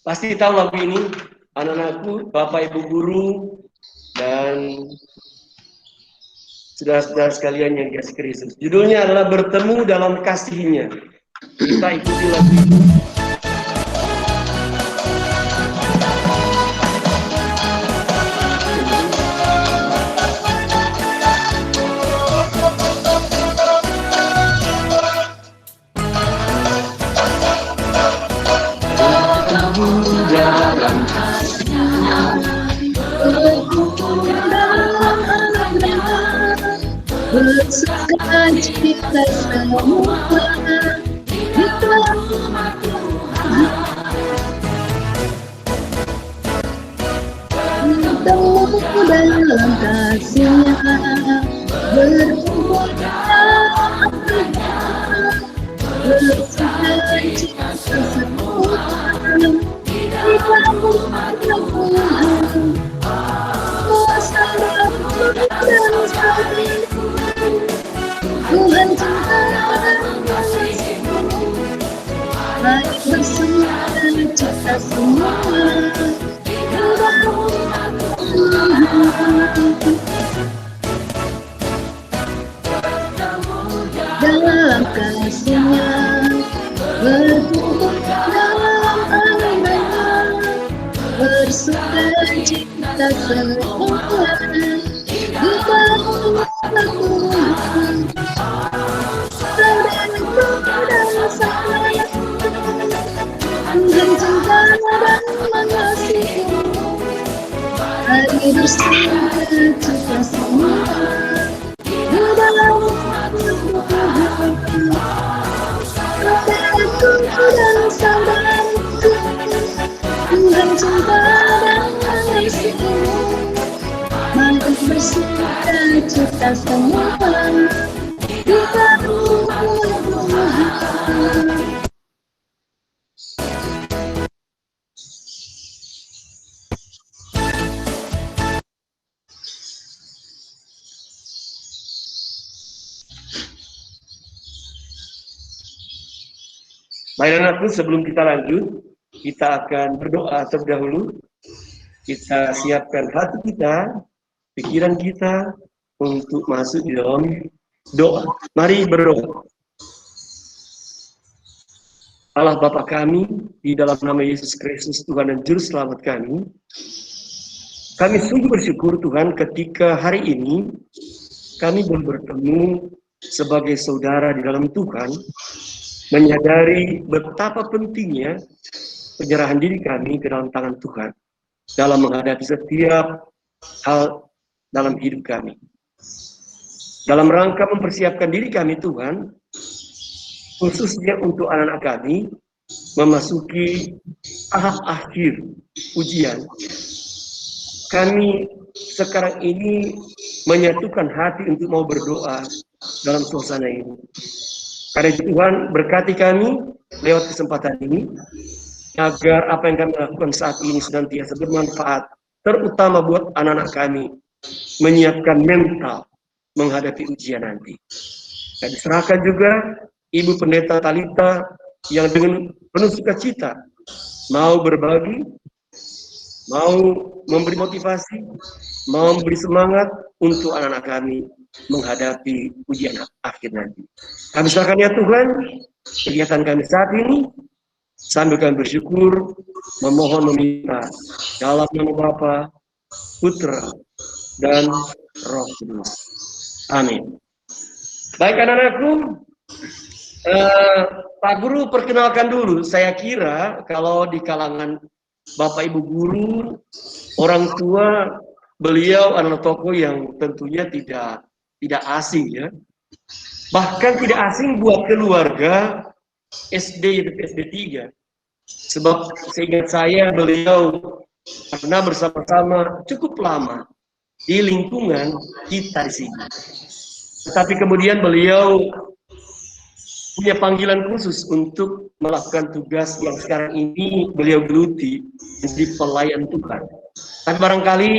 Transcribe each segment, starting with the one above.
Pasti tahu lagu ini, anak-anakku, Bapak Ibu guru, dan saudara-saudara sekalian yang dikasih Kristus. Judulnya adalah Bertemu dalam Kasih-Nya. Kita ikuti lagu itu. Bersuka cita semua di dalam bertemu dalam kasih-Nya, berkumpul dalam bersuka cita semua di dalam Tuhan. Dan sekali Tuhan cinta dan mengasihi, mari bersuka cita semua di dalam dalam kasih-Nya, berkumpul dalam anugerah-Nya, bersuka cita semua di dalam Tuhan. Saudaraku dan saya, Tuhan cinta dan mengasihi, mari bersuka cita semua di dalam Tuhan. Saudaraku dan saudaraku, Tuhan cinta dan mengasihi, mari bersuka cita semua di dalam Tuhan. Baik anakku, sebelum kita lanjut, kita akan berdoa terlebih dahulu. Kita siapkan hati kita, pikiran kita untuk masuk di dalam doa. Mari berdoa. Allah Bapa kami, di dalam nama Yesus Kristus Tuhan dan Juru Selamat kami sungguh bersyukur Tuhan ketika hari ini kami boleh bertemu sebagai saudara di dalam Tuhan, menyadari betapa pentingnya penyerahan diri kami ke dalam tangan Tuhan dalam menghadapi setiap hal dalam hidup kami. Dalam rangka mempersiapkan diri kami Tuhan, khususnya untuk anak-anak kami memasuki tahap akhir ujian, kami sekarang ini menyatukan hati untuk mau berdoa dalam suasana ini. Karena Tuhan berkati kami lewat kesempatan ini, agar apa yang kami lakukan saat ini senantiasa bermanfaat, terutama buat anak-anak kami, menyiapkan mental menghadapi ujian nanti. Dan diserahkan juga Ibu Pendeta Talita yang dengan penuh sukacita mau berbagi, mau memberi motivasi, mau memberi semangat untuk anak-anak kami menghadapi ujian akhir nanti. Kami serahkan ya Tuhan kegiatan kami saat ini, sambil kami bersyukur, memohon meminta dalam nama Bapa, Putra, dan Roh Kudus. Amin. Baik anak-anakku, Pak Guru perkenalkan dulu. Saya kira kalau di kalangan Bapak Ibu guru, orang tua, beliau adalah tokoh yang tentunya tidak asing ya. Bahkan tidak asing buat keluarga SD dan SD 3. Sebab seingat saya beliau pernah bersama-sama cukup lama di lingkungan kita di sini. Tetapi kemudian beliau punya panggilan khusus untuk melakukan tugas yang sekarang ini beliau geluti, menjadi pelayan Tuhan. Tapi barangkali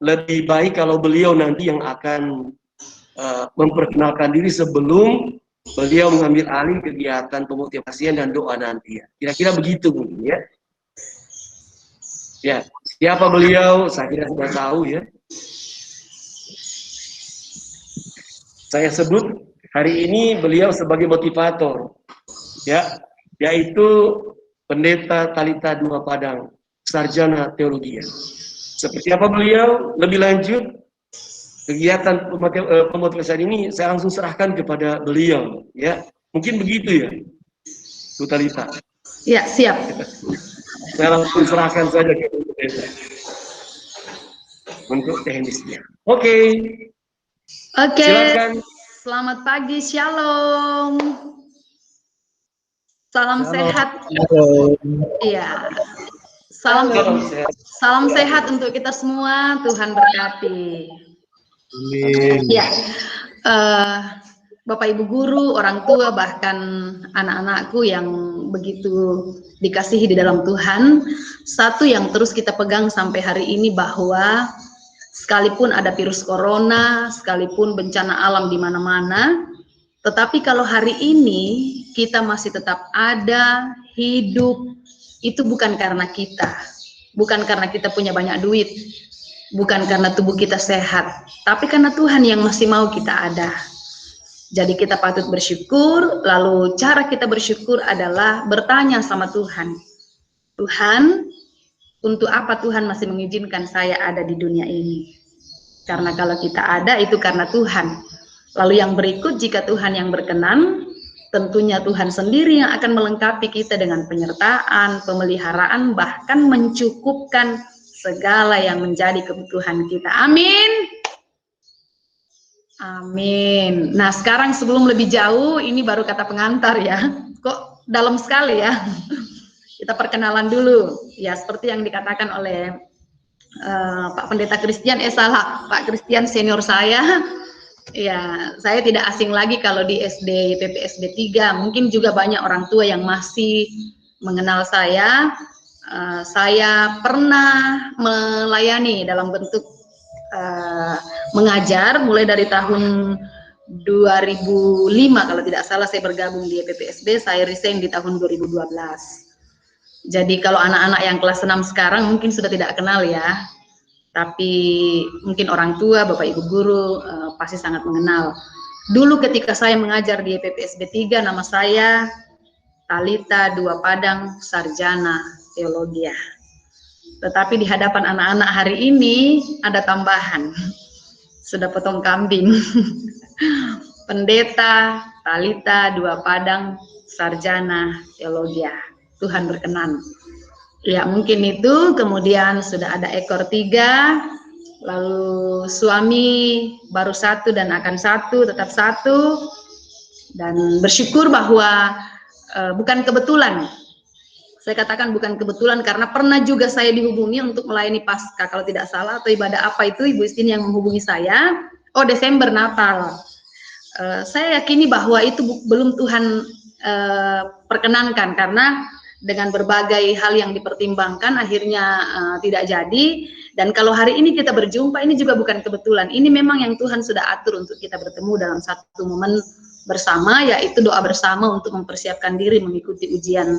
lebih baik kalau beliau nanti yang akan memperkenalkan diri sebelum beliau mengambil alih kegiatan pemotivasian dan doa nanti ya. Kira-kira begitu mungkin ya. Ya, siapa beliau? Saya tidak sudah tahu ya. Saya sebut hari ini beliau sebagai motivator, ya, yaitu Pendeta Talitha Dua Padang, sarjana teologi. Seperti apa beliau? Lebih lanjut, kegiatan pemotivasi ini saya langsung serahkan kepada beliau, ya. Mungkin begitu ya, Bu Talitha. Ya, siap. Saya langsung serahkan saja ke pendeta untuk teknisnya. Oke. Oke. Silakan. Selamat pagi, shalom. Salam sehat. Iya. Salam sehat untuk kita semua. Tuhan berkati. Amin. Ya. Bapak Ibu guru, orang tua, bahkan anak-anakku yang begitu dikasihi di dalam Tuhan, satu yang terus kita pegang sampai hari ini bahwa sekalipun ada virus corona, sekalipun bencana alam di mana-mana, tetapi kalau hari ini kita masih tetap ada, hidup, itu bukan karena kita, bukan karena kita punya banyak duit, bukan karena tubuh kita sehat, tapi karena Tuhan yang masih mau kita ada. Jadi kita patut bersyukur, lalu cara kita bersyukur adalah bertanya sama Tuhan. Tuhan, untuk apa Tuhan masih mengizinkan saya ada di dunia ini? Karena kalau kita ada itu karena Tuhan. Lalu yang berikut, jika Tuhan yang berkenan, tentunya Tuhan sendiri yang akan melengkapi kita dengan penyertaan, pemeliharaan, bahkan mencukupkan segala yang menjadi kebutuhan kita. Amin. Amin. Nah, sekarang sebelum lebih jauh, ini baru kata pengantar ya. Kok dalam sekali ya. Kita perkenalan dulu. Ya, seperti yang dikatakan oleh Pak Pendeta Christian, salah, Pak Christian senior saya. Ya, saya tidak asing lagi kalau di SD PPSB 3. Mungkin juga banyak orang tua yang masih mengenal saya. Saya pernah melayani dalam bentuk mengajar mulai dari tahun 2005 kalau tidak salah saya bergabung di PPSB, saya resign di tahun 2012. Jadi kalau anak-anak yang kelas 6 sekarang mungkin sudah tidak kenal ya, tapi mungkin orang tua, Bapak Ibu guru pasti sangat mengenal. Dulu ketika saya mengajar di PPSB 3, nama saya Talitha Dua Padang, sarjana teologi. Tetapi di hadapan anak-anak hari ini ada tambahan, sudah potong kambing. Pendeta Talitha Dua Padang, sarjana teologi. Tuhan berkenan. Ya mungkin itu, kemudian sudah ada ekor 3, lalu suami baru 1 dan akan 1, tetap 1, dan bersyukur bahwa bukan kebetulan. Saya katakan bukan kebetulan karena pernah juga saya dihubungi untuk melayani Paskah kalau tidak salah, atau ibadah apa itu, Ibu Istini yang menghubungi saya. Oh, Desember Natal. Saya yakini bahwa itu belum Tuhan perkenankan karena dengan berbagai hal yang dipertimbangkan akhirnya tidak jadi. Dan kalau hari ini kita berjumpa, ini juga bukan kebetulan. Ini memang yang Tuhan sudah atur untuk kita bertemu dalam satu momen bersama, yaitu doa bersama untuk mempersiapkan diri mengikuti ujian.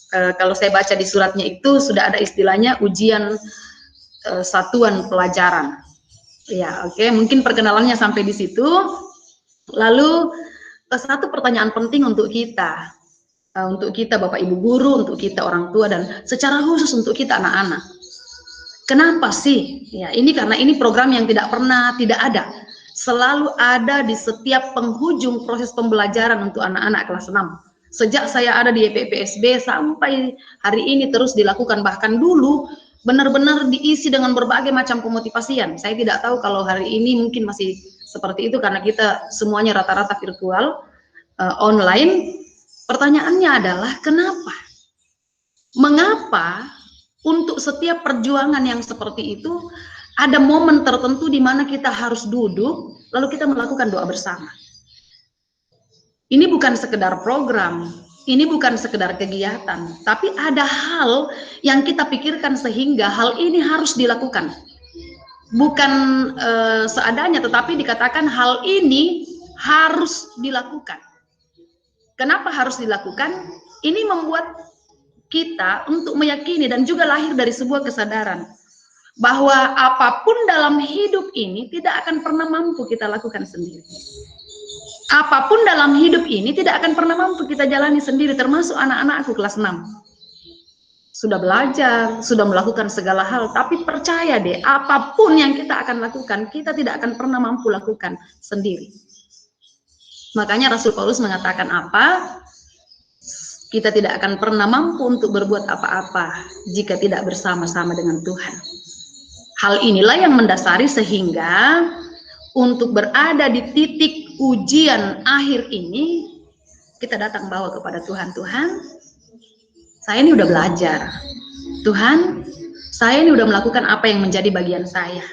Kalau saya baca di suratnya itu sudah ada istilahnya ujian satuan pelajaran. Ya, oke, mungkin perkenalannya sampai di situ. Lalu satu pertanyaan penting untuk kita Bapak Ibu guru, untuk kita orang tua, dan secara khusus untuk kita anak-anak. Kenapa sih? Ya, ini karena ini program yang tidak pernah tidak ada. Selalu ada di setiap penghujung proses pembelajaran untuk anak-anak kelas 6. Sejak saya ada di PPSB sampai hari ini terus dilakukan, bahkan dulu benar-benar diisi dengan berbagai macam pemotivasian. Saya tidak tahu kalau hari ini mungkin masih seperti itu karena kita semuanya rata-rata virtual, online. Pertanyaannya adalah kenapa? Mengapa untuk setiap perjuangan yang seperti itu ada momen tertentu di mana kita harus duduk lalu kita melakukan doa bersama? Ini bukan sekedar program, ini bukan sekedar kegiatan, tapi ada hal yang kita pikirkan sehingga hal ini harus dilakukan. Bukan seadanya, tetapi dikatakan hal ini harus dilakukan. Kenapa harus dilakukan? Ini membuat kita untuk meyakini dan juga lahir dari sebuah kesadaran bahwa apapun dalam hidup ini tidak akan pernah mampu kita lakukan sendiri. Apapun dalam hidup ini tidak akan pernah mampu kita jalani sendiri, termasuk anak-anakku kelas 6. Sudah belajar, sudah melakukan segala hal, tapi percaya deh, apapun yang kita akan lakukan, kita tidak akan pernah mampu lakukan sendiri. Makanya Rasul Paulus mengatakan apa? Kita tidak akan pernah mampu untuk berbuat apa-apa jika tidak bersama-sama dengan Tuhan. Hal inilah yang mendasari sehingga untuk berada di titik ujian akhir ini, kita datang bawa kepada Tuhan. Tuhan, saya ini udah belajar. Tuhan, saya ini udah melakukan apa yang menjadi bagian saya.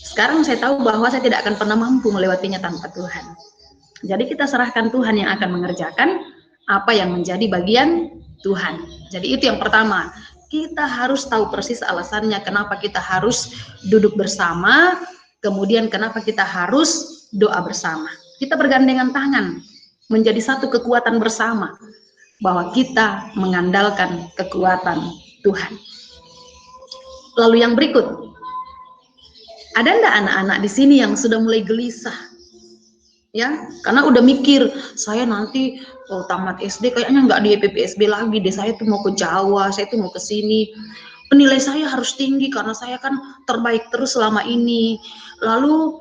Sekarang saya tahu bahwa saya tidak akan pernah mampu melewatinya tanpa Tuhan. Jadi kita serahkan Tuhan yang akan mengerjakan apa yang menjadi bagian Tuhan. Jadi itu yang pertama, kita harus tahu persis alasannya kenapa kita harus duduk bersama, kemudian kenapa kita harus doa bersama. Kita bergandengan tangan, menjadi satu kekuatan bersama, bahwa kita mengandalkan kekuatan Tuhan. Lalu yang berikut, ada enggak anak-anak di sini yang sudah mulai gelisah? Ya, karena udah mikir, saya nanti tamat SD kayaknya nggak di PPSB lagi deh, saya tuh mau ke Jawa, saya tuh mau ke sini, penilai saya harus tinggi karena saya kan terbaik terus selama ini, lalu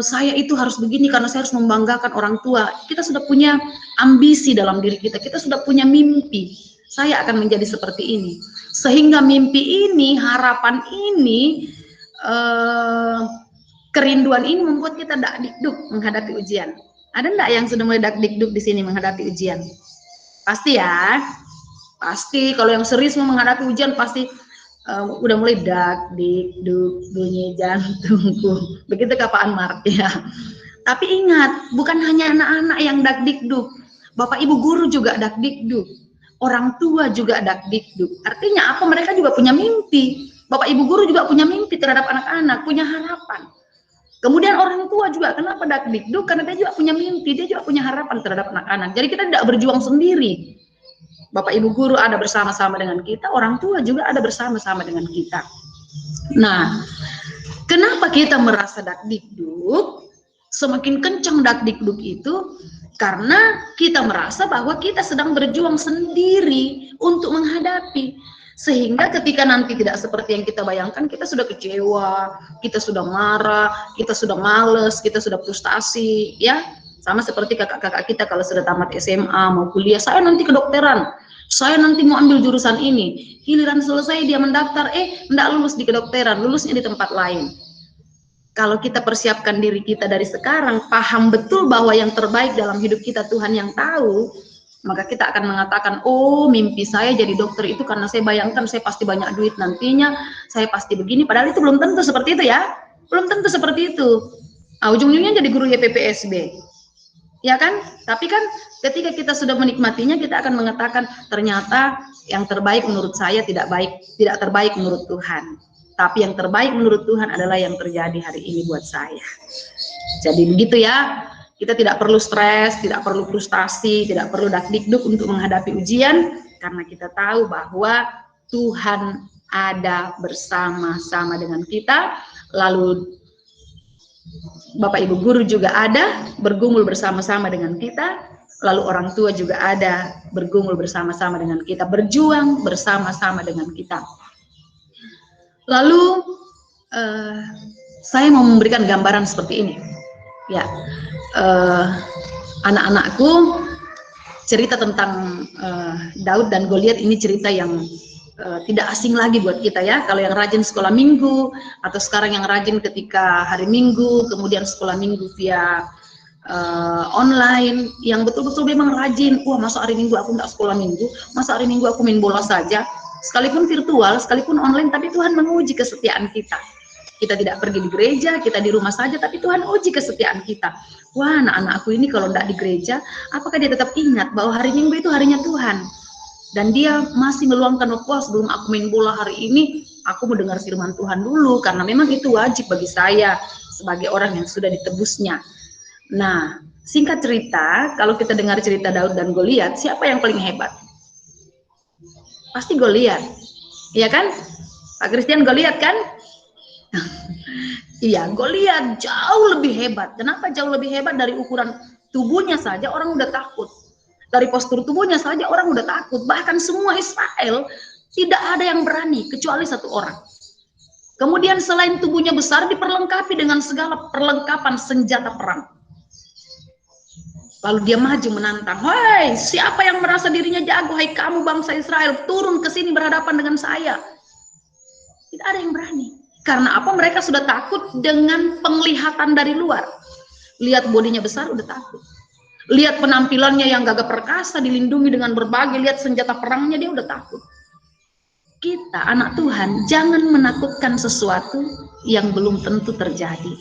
saya itu harus begini karena saya harus membanggakan orang tua. Kita sudah punya ambisi dalam diri kita, kita sudah punya mimpi, saya akan menjadi seperti ini, sehingga mimpi ini, harapan ini, kerinduan ini membuat kita dakdikduk menghadapi ujian. Ada enggak yang sudah mulai dakdikduk di sini menghadapi ujian? Pasti ya, pasti. Kalau yang serius mau menghadapi ujian pasti udah mulai dakdikduk, bunyi jantungku. Begitu Kak Anmar ya. Tapi ingat, bukan hanya anak-anak yang dakdikduk, Bapak Ibu guru juga dakdikduk, orang tua juga dakdikduk. Artinya apa? Mereka juga punya mimpi. Bapak Ibu guru juga punya mimpi terhadap anak-anak, punya harapan. Kemudian orang tua juga, kenapa dakdikduk? Karena dia juga punya mimpi, dia juga punya harapan terhadap anak-anak. Jadi kita tidak berjuang sendiri. Bapak Ibu guru ada bersama-sama dengan kita, orang tua juga ada bersama-sama dengan kita. Nah, kenapa kita merasa dakdikduk? Semakin kencang dakdikduk itu, karena kita merasa bahwa kita sedang berjuang sendiri untuk menghadapi. Sehingga ketika nanti tidak seperti yang kita bayangkan, kita sudah kecewa, kita sudah marah, kita sudah males, kita sudah frustasi, ya. Sama seperti kakak-kakak kita kalau sudah tamat SMA, mau kuliah, saya nanti kedokteran, saya nanti mau ambil jurusan ini. Giliran selesai dia mendaftar, enggak lulus di kedokteran, lulusnya di tempat lain. Kalau kita persiapkan diri kita dari sekarang, paham betul bahwa yang terbaik dalam hidup kita Tuhan yang tahu, maka kita akan mengatakan, oh mimpi saya jadi dokter itu karena saya bayangkan saya pasti banyak duit nantinya, saya pasti begini, padahal itu belum tentu seperti itu ya, belum tentu seperti itu. Nah, ujung-ujungnya jadi guru YPPSB, ya kan? Tapi kan ketika kita sudah menikmatinya, kita akan mengatakan ternyata yang terbaik menurut saya tidak terbaik menurut Tuhan. Tapi yang terbaik menurut Tuhan adalah yang terjadi hari ini buat saya. Jadi begitu ya. Kita tidak perlu stres, tidak perlu frustasi, tidak perlu dakdikduk untuk menghadapi ujian, karena kita tahu bahwa Tuhan ada bersama-sama dengan kita. Lalu Bapak Ibu guru juga ada bergumul bersama-sama dengan kita, lalu orang tua juga ada bergumul bersama-sama dengan kita, berjuang bersama-sama dengan kita. Lalu saya mau memberikan gambaran seperti ini, ya. Anak-anakku cerita tentang Daud dan Goliat ini cerita yang tidak asing lagi buat kita ya. Kalau yang rajin sekolah minggu atau sekarang yang rajin ketika hari Minggu, kemudian sekolah minggu via online, yang betul-betul memang rajin. Wah, masa hari Minggu aku nggak sekolah minggu, masa hari Minggu aku main bola saja, sekalipun virtual, sekalipun online, tapi Tuhan menguji kesetiaan kita. Kita tidak pergi di gereja, kita di rumah saja, tapi Tuhan uji kesetiaan kita. Wah, anak-anakku ini kalau tidak di gereja, apakah dia tetap ingat bahwa hari Minggu itu harinya Tuhan? Dan dia masih meluangkan waktu, sebelum aku main bola hari ini, aku mau dengar firman Tuhan dulu, karena memang itu wajib bagi saya, sebagai orang yang sudah ditebusnya. Nah, singkat cerita, kalau kita dengar cerita Daud dan Goliat, siapa yang paling hebat? Pasti Goliat. Iya kan? Pak Christian, Goliat kan? Iya, Goliat jauh lebih hebat. Kenapa jauh lebih hebat? Dari ukuran tubuhnya saja orang udah takut. Dari postur tubuhnya saja orang udah takut. Bahkan semua Israel tidak ada yang berani kecuali satu orang. Kemudian selain tubuhnya besar, diperlengkapi dengan segala perlengkapan senjata perang. Lalu dia maju menantang. Hei, siapa yang merasa dirinya jago? Hai kamu bangsa Israel, turun ke sini berhadapan dengan saya. Tidak ada yang berani. Karena apa? Mereka sudah takut dengan penglihatan dari luar. Lihat bodinya besar, udah takut. Lihat penampilannya yang gagah perkasa, dilindungi dengan berbagai, lihat senjata perangnya, dia udah takut. Kita, anak Tuhan, jangan menakutkan sesuatu yang belum tentu terjadi.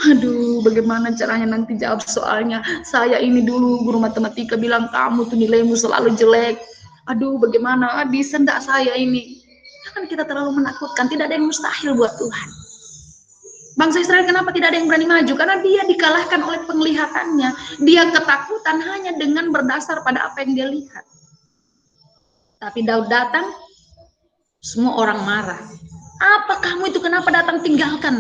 Aduh, bagaimana caranya nanti jawab soalnya? Saya ini dulu guru matematika bilang kamu tuh nilaimu selalu jelek. Aduh, bagaimana? Bisa enggak saya ini? Kan kita terlalu menakutkan, tidak ada yang mustahil buat Tuhan. Bangsa Israel kenapa tidak ada yang berani maju? Karena dia dikalahkan oleh penglihatannya. Dia ketakutan hanya dengan berdasar pada apa yang dia lihat. Tapi Daud datang, semua orang marah. Apa kamu itu, kenapa datang? Tinggalkan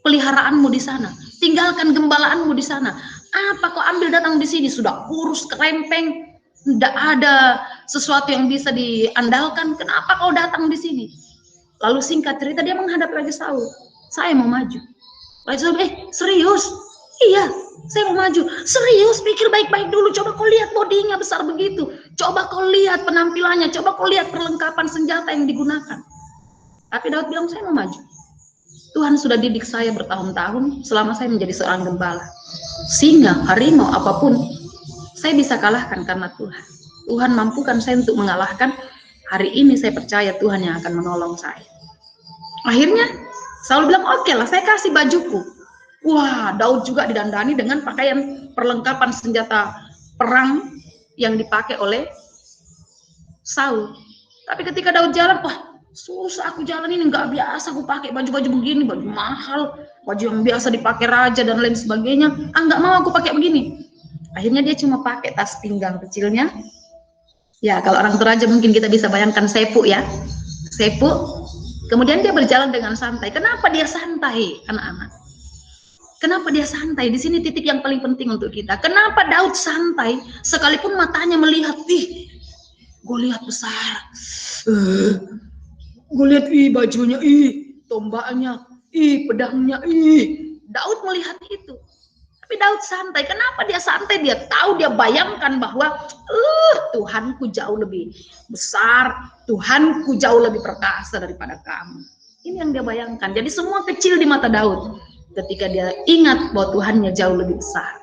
peliharaanmu di sana, tinggalkan gembalaanmu di sana. Apa kau ambil datang di sini? Sudah kurus kerempeng, tidak ada sesuatu yang bisa diandalkan. Kenapa kau datang di sini? Lalu singkat cerita dia menghadap Raja Saul. Saya mau maju. Raja Saul, serius? Iya, saya mau maju. Serius, pikir baik-baik dulu. Coba kau lihat bodinya besar begitu. Coba kau lihat penampilannya. Coba kau lihat perlengkapan senjata yang digunakan. Tapi Daud bilang, saya mau maju. Tuhan sudah didik saya bertahun-tahun selama saya menjadi seorang gembala. Singa, harimau, apapun, saya bisa kalahkan karena Tuhan. Tuhan mampukan saya untuk mengalahkan. Hari ini saya percaya Tuhan yang akan menolong saya. Akhirnya Saul bilang, oke lah, saya kasih bajuku. Wah, Daud juga didandani dengan pakaian perlengkapan senjata perang yang dipakai oleh Saul. Tapi ketika Daud jalan, wah, susah aku jalan ini, nggak biasa aku pakai baju-baju begini, baju mahal, baju yang biasa dipakai raja dan lain sebagainya. Nggak mau aku pakai begini. Akhirnya dia cuma pakai tas pinggang kecilnya. Ya, kalau orang Toraja mungkin kita bisa bayangkan sepu ya. Sepu. Kemudian dia berjalan dengan santai. Kenapa dia santai, anak-anak? Kenapa dia santai? Di sini titik yang paling penting untuk kita. Kenapa Daud santai? Sekalipun matanya melihat, Goliat besar. Goliat, bajunya, tombaknya, pedangnya, Daud melihat itu. Tapi Daud santai. Kenapa dia santai? Dia tahu, dia bayangkan bahwa Tuhanku jauh lebih besar, Tuhanku jauh lebih perkasa daripada kamu. Ini yang dia bayangkan. Jadi semua kecil di mata Daud ketika dia ingat bahwa Tuhannya jauh lebih besar.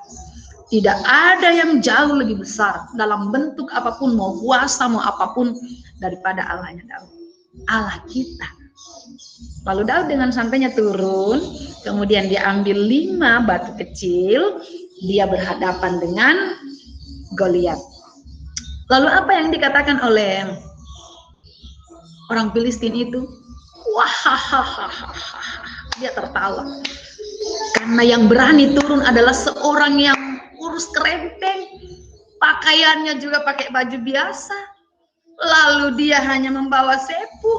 Tidak ada yang jauh lebih besar dalam bentuk apapun, mau kuasa, mau apapun, daripada Allahnya Daud. Allah kita. Lalu Daud dengan santainya turun, kemudian dia ambil 5 batu kecil, dia berhadapan dengan Goliat. Lalu apa yang dikatakan oleh orang Filistin itu? Wahahaha, dia tertawa. Karena yang berani turun adalah seorang yang kurus kerempeng, pakaiannya juga pakai baju biasa, lalu dia hanya membawa sepu,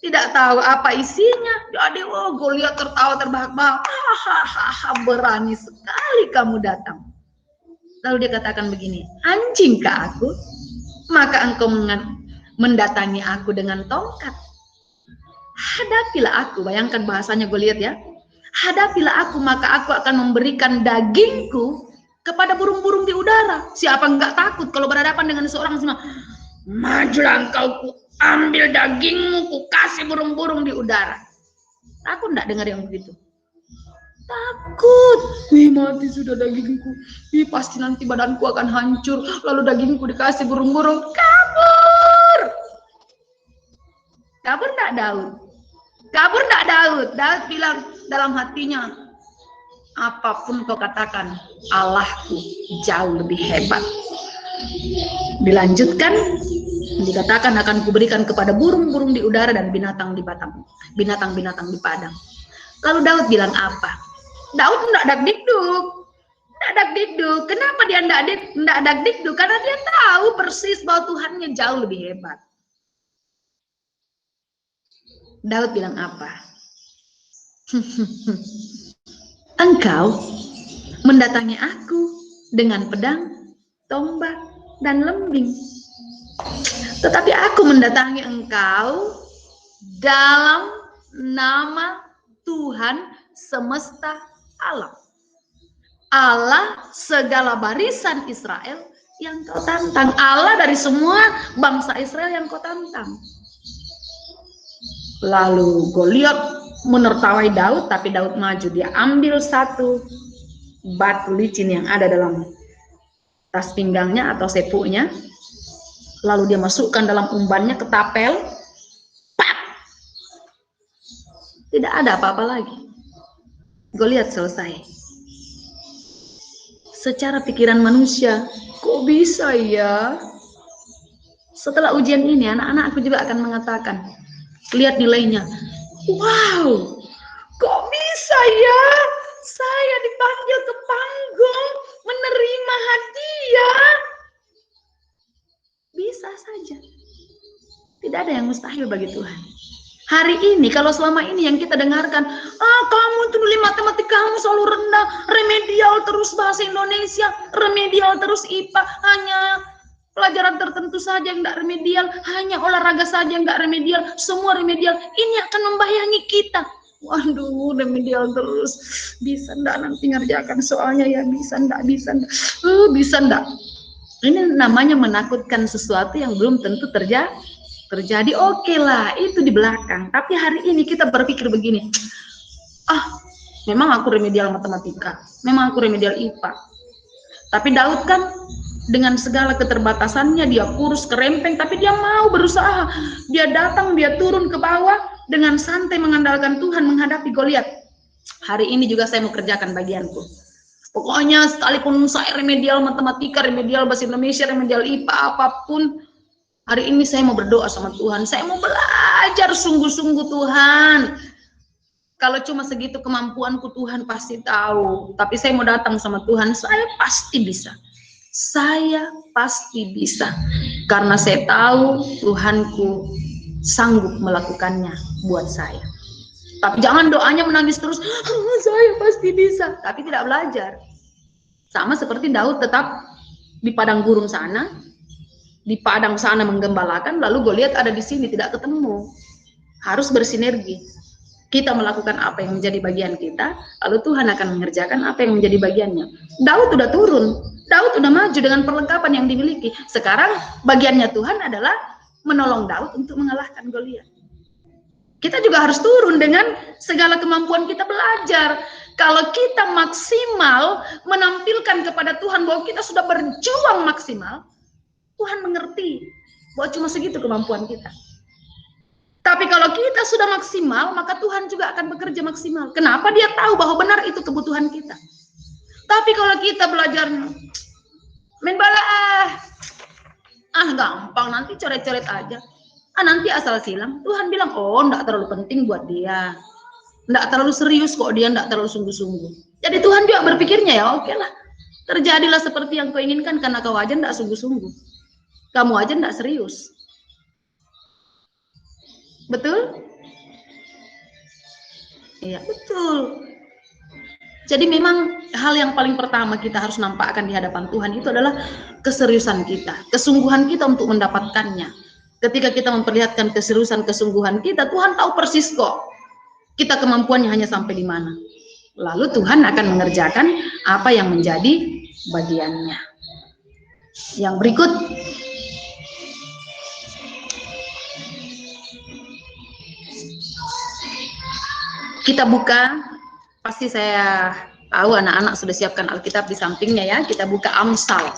tidak tahu apa isinya. Jadi Goliat tertawa terbahak-bahak. Hahaha, berani sekali kamu datang. Lalu dia katakan begini, anjingkah aku? Maka engkau mendatangi aku dengan tongkat. Hadapilah aku, bayangkan bahasanya Goliat ya. Hadapilah aku, maka aku akan memberikan dagingku kepada burung-burung di udara. Siapa enggak takut kalau berhadapan dengan seorang semua? Majulah engkau, ku ambil dagingmu, ku kasih burung-burung di udara. Takut enggak dengar yang begitu? Takut. Mati sudah dagingku. Pasti nanti badanku akan hancur. Lalu dagingku dikasih burung-burung. Kabur. Kabur enggak Daud? Kabur enggak Daud? Daud bilang dalam hatinya, apapun kau katakan, Allahku jauh lebih hebat. Dilanjutkan, dikatakan akan kuberikan kepada burung-burung di udara dan binatang di binatang-binatang di padang. Lalu Daud bilang apa? Daud enggak dak-dikduk. Enggak dak-dikduk. Kenapa dia enggak dak-dikduk? Karena dia tahu persis bahwa Tuhannya jauh lebih hebat. Daud bilang apa? Engkau mendatangi aku dengan pedang, tombak, dan lembing. Tetapi aku mendatangi engkau dalam nama Tuhan semesta alam, Allah segala barisan Israel yang kau tantang, Allah dari semua bangsa Israel yang kau tantang. Lalu Goliat menertawai Daud, tapi Daud maju. Dia ambil satu batu licin yang ada dalam tas pinggangnya atau sepuknya, lalu dia masukkan dalam umbannya, ketapel, pak! Tidak ada apa-apa lagi. Goliat selesai. Secara pikiran manusia, kok bisa ya? Setelah ujian ini, anak-anakku juga akan mengatakan, lihat nilainya, wow, kok bisa ya? Saya dipanggil ke panggung menerima hadiah. Bisa saja. Tidak ada yang mustahil bagi Tuhan. Hari ini, kalau selama ini yang kita dengarkan, kamu itu nilai matematika kamu selalu rendah, remedial terus bahasa Indonesia, remedial terus IPA, hanya pelajaran tertentu saja yang tidak remedial, hanya olahraga saja yang tidak remedial, semua remedial, ini akan membayangi kita. Waduh, remedial terus, bisa enggak nanti ngerjakan soalnya ya, bisa enggak, bisa enggak. Ini namanya menakutkan sesuatu yang belum tentu terjadi. Oke lah, itu di belakang. Tapi hari ini kita berpikir begini, memang aku remedial matematika, memang aku remedial IPA. Tapi Daud kan dengan segala keterbatasannya, dia kurus, kerempeng, tapi dia mau berusaha. Dia datang, dia turun ke bawah, dengan santai mengandalkan Tuhan menghadapi Goliat. Hari ini juga saya mau kerjakan bagianku. Pokoknya sekalipun saya remedial matematika, remedial bahasa Indonesia, remedial IPA, apapun, hari ini saya mau berdoa sama Tuhan. Saya mau belajar sungguh-sungguh Tuhan. Kalau cuma segitu kemampuanku, Tuhan pasti tahu. Tapi saya mau datang sama Tuhan, saya pasti bisa. Saya pasti bisa. Karena saya tahu Tuhanku sanggup melakukannya buat saya. Tapi jangan doanya menangis terus, saya pasti bisa, tapi tidak belajar. Sama seperti Daud tetap di padang gurun sana, di padang sana menggembalakan, lalu Goliat ada di sini tidak ketemu. Harus bersinergi. Kita melakukan apa yang menjadi bagian kita, lalu Tuhan akan mengerjakan apa yang menjadi bagiannya. Daud udah turun, Daud udah maju dengan perlengkapan yang dimiliki. Sekarang bagiannya Tuhan adalah menolong Daud untuk mengalahkan Goliat. Kita juga harus turun dengan segala kemampuan kita belajar. Kalau kita maksimal menampilkan kepada Tuhan bahwa kita sudah berjuang maksimal, Tuhan mengerti bahwa cuma segitu kemampuan kita. Tapi kalau kita sudah maksimal, maka Tuhan juga akan bekerja maksimal. Kenapa? Dia tahu bahwa benar itu kebutuhan kita. Tapi kalau kita belajarnya, main bala gampang, nanti coret-coret aja. Nanti asal silang. Tuhan bilang, enggak terlalu penting buat dia. Enggak terlalu serius kok dia, enggak terlalu sungguh-sungguh. Jadi Tuhan juga berpikirnya ya, oke lah. Terjadilah seperti yang kau inginkan karena kau aja enggak sungguh-sungguh. Kamu aja enggak serius. Betul? Iya, betul. Jadi memang hal yang paling pertama kita harus nampakkan di hadapan Tuhan itu adalah keseriusan kita, kesungguhan kita untuk mendapatkannya. Ketika kita memperlihatkan keseriusan, kesungguhan kita, Tuhan tahu persis kok kita kemampuannya hanya sampai di mana. Lalu Tuhan akan mengerjakan apa yang menjadi bagiannya. Yang berikut, kita buka, pasti saya tahu anak-anak sudah siapkan Alkitab di sampingnya ya. Kita buka Amsal.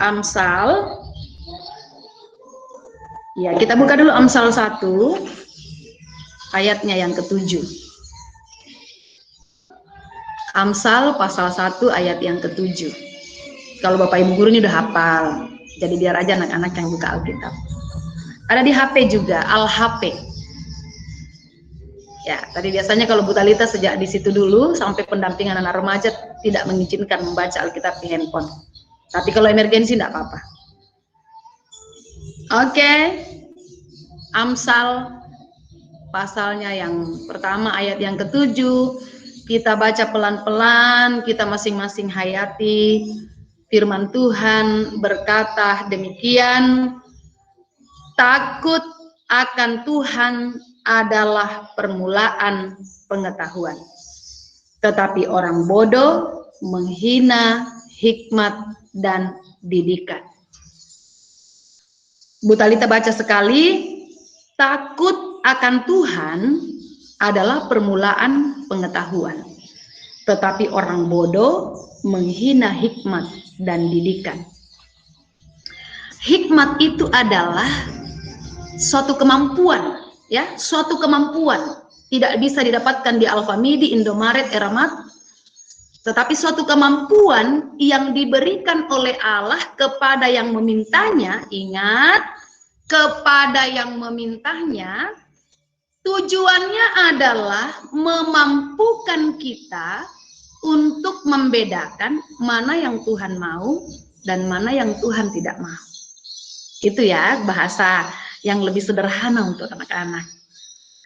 Amsal. Ya, kita buka dulu Amsal 1, ayatnya yang ke-7. Amsal pasal 1 ayat yang ke-7. Kalau Bapak Ibu guru ini udah hafal, jadi biar aja anak-anak yang buka Alkitab. Ada di HP juga, Al-HP. Ya, tadi biasanya kalau Bu Talita sejak di situ dulu sampai pendampingan anak remaja tidak mengizinkan membaca Alkitab di handphone. Tapi kalau emergensi enggak apa-apa. Oke. Amsal pasalnya yang pertama ayat yang ke-7. Kita baca pelan-pelan, kita masing-masing hayati. Firman Tuhan berkata demikian, takut akan Tuhan adalah permulaan pengetahuan. Tetapi orang bodoh menghina hikmat dan didikan. Bu Talita baca sekali, takut akan Tuhan adalah permulaan pengetahuan. Tetapi orang bodoh menghina hikmat dan didikan. Hikmat itu adalah suatu kemampuan, ya, suatu kemampuan. Tidak bisa didapatkan di Alfamidi, Indomaret, Eramat, tetapi suatu kemampuan yang diberikan oleh Allah kepada yang memintanya. Ingat, kepada yang memintanya, tujuannya adalah memampukan kita untuk membedakan mana yang Tuhan mau dan mana yang Tuhan tidak mau. Itu ya bahasa yang lebih sederhana untuk anak-anak.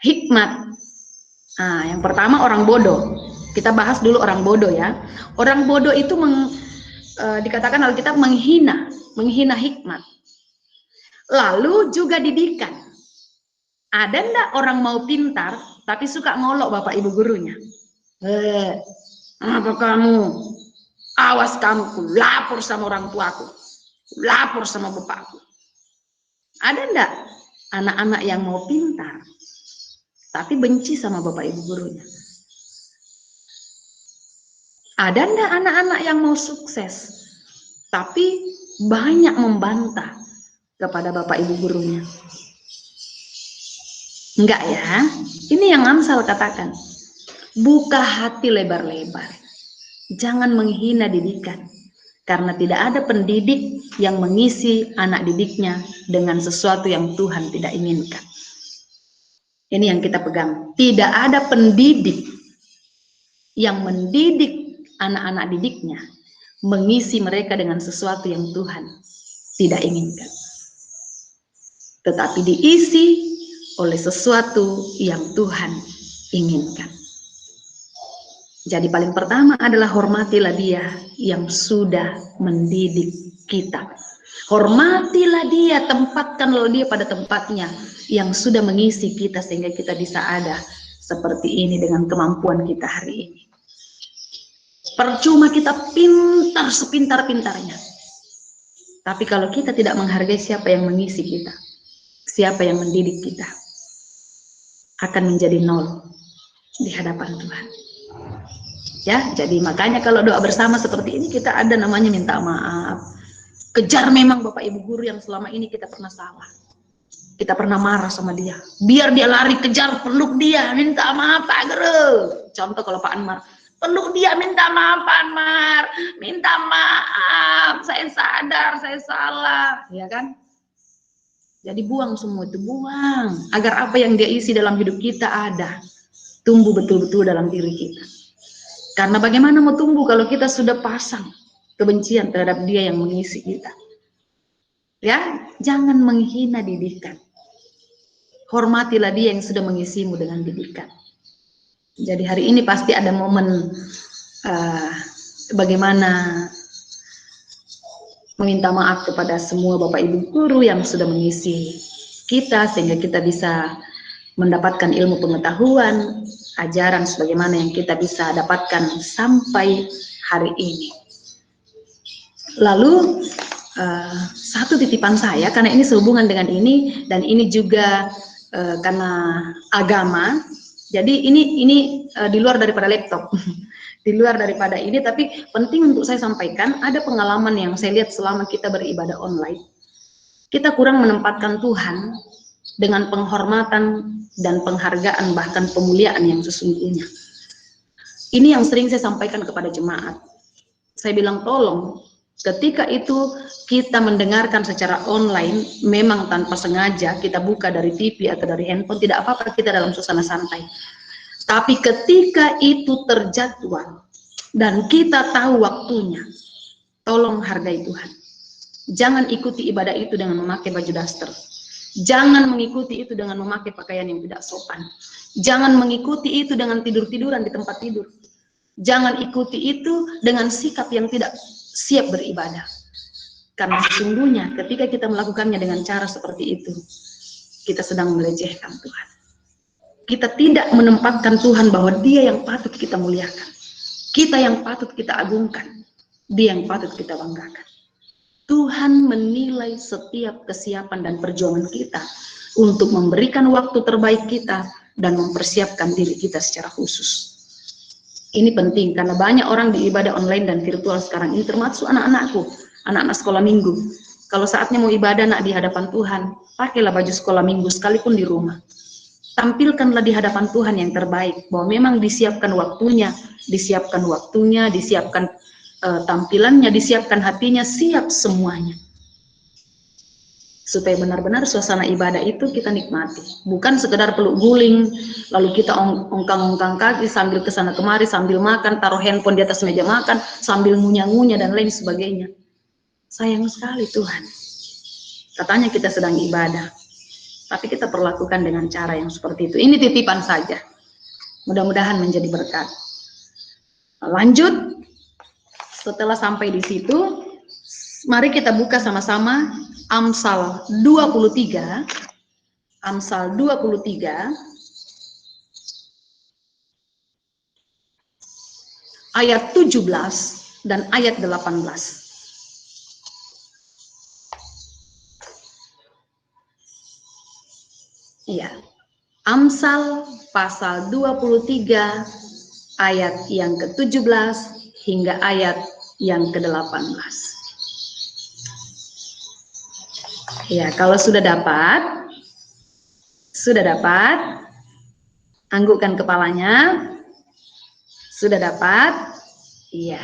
Hikmat. Nah, yang pertama orang bodoh. Kita bahas dulu orang bodoh ya. Orang bodoh itu dikatakan Alkitab menghina hikmat. Lalu juga didikan. Ada enggak orang mau pintar tapi suka ngolok bapak ibu gurunya? Apa kamu? Awas kamu, ku lapor sama orang tuaku, lapor sama bapakku. Ada enggak anak-anak yang mau pintar tapi benci sama bapak ibu gurunya? Ada enggak anak-anak yang mau sukses tapi banyak membantah kepada bapak ibu gurunya? Enggak ya. Ini yang Amsal katakan. Buka hati lebar-lebar. Jangan menghina didikan. Karena tidak ada pendidik yang mengisi anak didiknya dengan sesuatu yang Tuhan tidak inginkan. Ini yang kita pegang. Tidak ada pendidik yang mendidik anak-anak didiknya, mengisi mereka dengan sesuatu yang Tuhan tidak inginkan. Tetapi diisi oleh sesuatu yang Tuhan inginkan. Jadi paling pertama adalah hormatilah dia yang sudah mendidik kita. Hormatilah dia, tempatkanlah dia pada tempatnya yang sudah mengisi kita sehingga kita bisa ada seperti ini dengan kemampuan kita hari ini. Percuma kita pintar sepintar-pintarnya. Tapi kalau kita tidak menghargai siapa yang mengisi kita, siapa yang mendidik kita, akan menjadi nol di hadapan Tuhan. Ya, jadi makanya kalau doa bersama seperti ini kita ada namanya minta maaf. Kejar memang Bapak Ibu guru yang selama ini kita pernah salah. Kita pernah marah sama dia. Biar dia lari, kejar, peluk dia, minta maaf Pak Guru. Contoh kalau Pak Anmar, peluk dia, minta maaf Pak Anmar, minta maaf, saya sadar, saya salah, ya kan? Jadi buang semua itu, buang. Agar apa yang dia isi dalam hidup kita ada, tumbuh betul-betul dalam diri kita. Karena bagaimana mau tumbuh kalau kita sudah pasang kebencian terhadap dia yang mengisi kita. Ya, jangan menghina didikan. Hormatilah dia yang sudah mengisimu dengan didikan. Jadi hari ini pasti ada momen bagaimana meminta maaf kepada semua Bapak Ibu guru yang sudah mengisi kita sehingga kita bisa mendapatkan ilmu pengetahuan, ajaran sebagaimana yang kita bisa dapatkan sampai hari ini. Lalu satu titipan saya, karena ini sehubungan dengan ini dan ini juga karena agama, jadi ini di luar daripada laptop, di luar daripada ini, tapi penting untuk saya sampaikan. Ada pengalaman yang saya lihat selama kita beribadah online, kita kurang menempatkan Tuhan dengan penghormatan dan penghargaan bahkan pemuliaan yang sesungguhnya. Ini yang sering saya sampaikan kepada jemaat. Saya bilang tolong, ketika itu kita mendengarkan secara online, memang tanpa sengaja kita buka dari TV atau dari handphone, tidak apa-apa, kita dalam suasana santai. Tapi ketika itu terjadwal dan kita tahu waktunya, tolong hargai Tuhan. Jangan ikuti ibadah itu dengan memakai baju daster. Jangan mengikuti itu dengan memakai pakaian yang tidak sopan. Jangan mengikuti itu dengan tidur-tiduran di tempat tidur. Jangan ikuti itu dengan sikap yang tidak siap beribadah. Karena sesungguhnya ketika kita melakukannya dengan cara seperti itu, kita sedang melecehkan Tuhan. Kita tidak menempatkan Tuhan bahwa Dia yang patut kita muliakan. Kita yang patut kita agungkan. Dia yang patut kita banggakan. Tuhan menilai setiap kesiapan dan perjuangan kita untuk memberikan waktu terbaik kita dan mempersiapkan diri kita secara khusus. Ini penting karena banyak orang di ibadah online dan virtual sekarang ini, termasuk anak-anakku, anak-anak sekolah minggu. Kalau saatnya mau ibadah nak di hadapan Tuhan, pakailah baju sekolah minggu sekalipun di rumah. Tampilkanlah di hadapan Tuhan yang terbaik, bahwa memang disiapkan waktunya, disiapkan tampilannya, disiapkan hatinya, siap semuanya. Supaya benar-benar suasana ibadah itu kita nikmati. Bukan sekedar peluk guling, lalu kita ongkang-ongkang kaki sambil kesana kemari, sambil makan, taruh handphone di atas meja makan, sambil ngunyah-ngunyah dan lain sebagainya. Sayang sekali Tuhan. Katanya kita sedang ibadah, tapi kita perlakukan dengan cara yang seperti itu. Ini titipan saja. Mudah-mudahan menjadi berkat. Lanjut. Setelah sampai di situ, mari kita buka sama-sama Amsal 23. Amsal 23 ayat 17 dan ayat 18. Iya. Amsal pasal 23 ayat yang ke-17 hingga ayat yang ke-18. Ya, kalau sudah dapat, anggukkan kepalanya. Sudah dapat? Iya.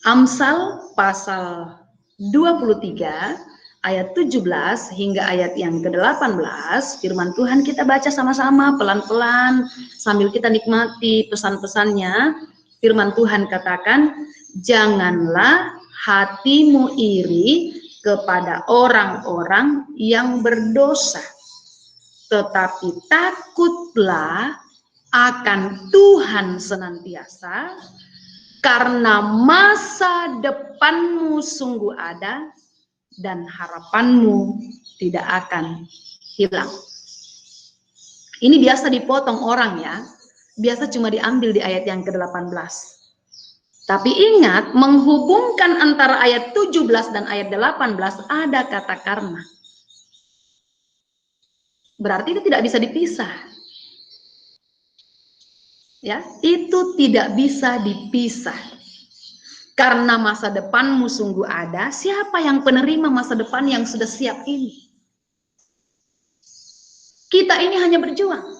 Amsal pasal 23 ayat 17 hingga ayat yang ke-18, firman Tuhan kita baca sama-sama pelan-pelan sambil kita nikmati pesan-pesannya. Firman Tuhan katakan, janganlah hatimu iri kepada orang-orang yang berdosa, tetapi takutlah akan Tuhan senantiasa, karena masa depanmu sungguh ada dan harapanmu tidak akan hilang. Ini biasa dipotong orang ya, biasa cuma diambil di ayat yang ke-18. Tapi ingat, menghubungkan antara ayat 17 dan ayat 18 ada kata karena. Berarti itu tidak bisa dipisah. Ya, itu tidak bisa dipisah. Karena masa depanmu sungguh ada, siapa yang penerima masa depan yang sudah siap ini? Kita ini hanya berjuang.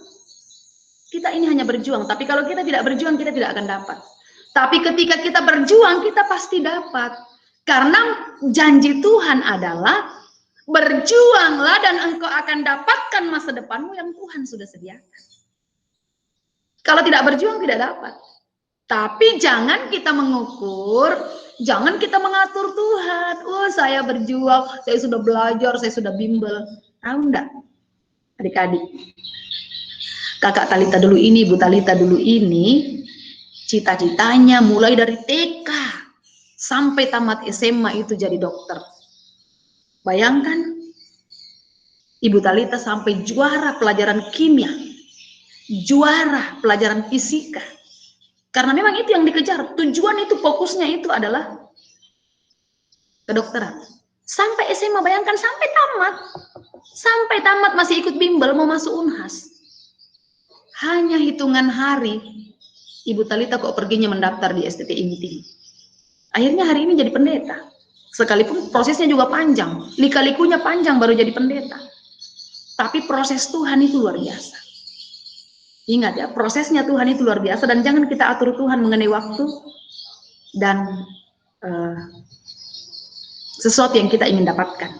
Kita ini hanya berjuang, tapi kalau kita tidak berjuang, kita tidak akan dapat. Tapi ketika kita berjuang, kita pasti dapat. Karena janji Tuhan adalah, berjuanglah dan engkau akan dapatkan masa depanmu yang Tuhan sudah sediakan. Kalau tidak berjuang, tidak dapat. Tapi jangan kita mengukur, jangan kita mengatur Tuhan. Oh, saya berjuang, saya sudah belajar, saya sudah bimbel. Tahu enggak, adik-adik? Kakak Talita dulu ini, Bu Talita dulu ini, cita-citanya mulai dari TK sampai tamat SMA itu jadi dokter. Bayangkan, Ibu Talita sampai juara pelajaran kimia, juara pelajaran fisika. Karena memang itu yang dikejar, tujuan itu, fokusnya itu adalah kedokteran. Sampai SMA, bayangkan sampai tamat masih ikut bimbel mau masuk Unhas. Hanya hitungan hari, Ibu Talita kok perginya mendaftar di STT Inti. Akhirnya hari ini jadi pendeta. Sekalipun prosesnya juga panjang, lika-likunya panjang baru jadi pendeta. Tapi proses Tuhan itu luar biasa. Ingat ya, prosesnya Tuhan itu luar biasa, dan jangan kita atur Tuhan mengenai waktu dan sesuatu yang kita ingin dapatkan.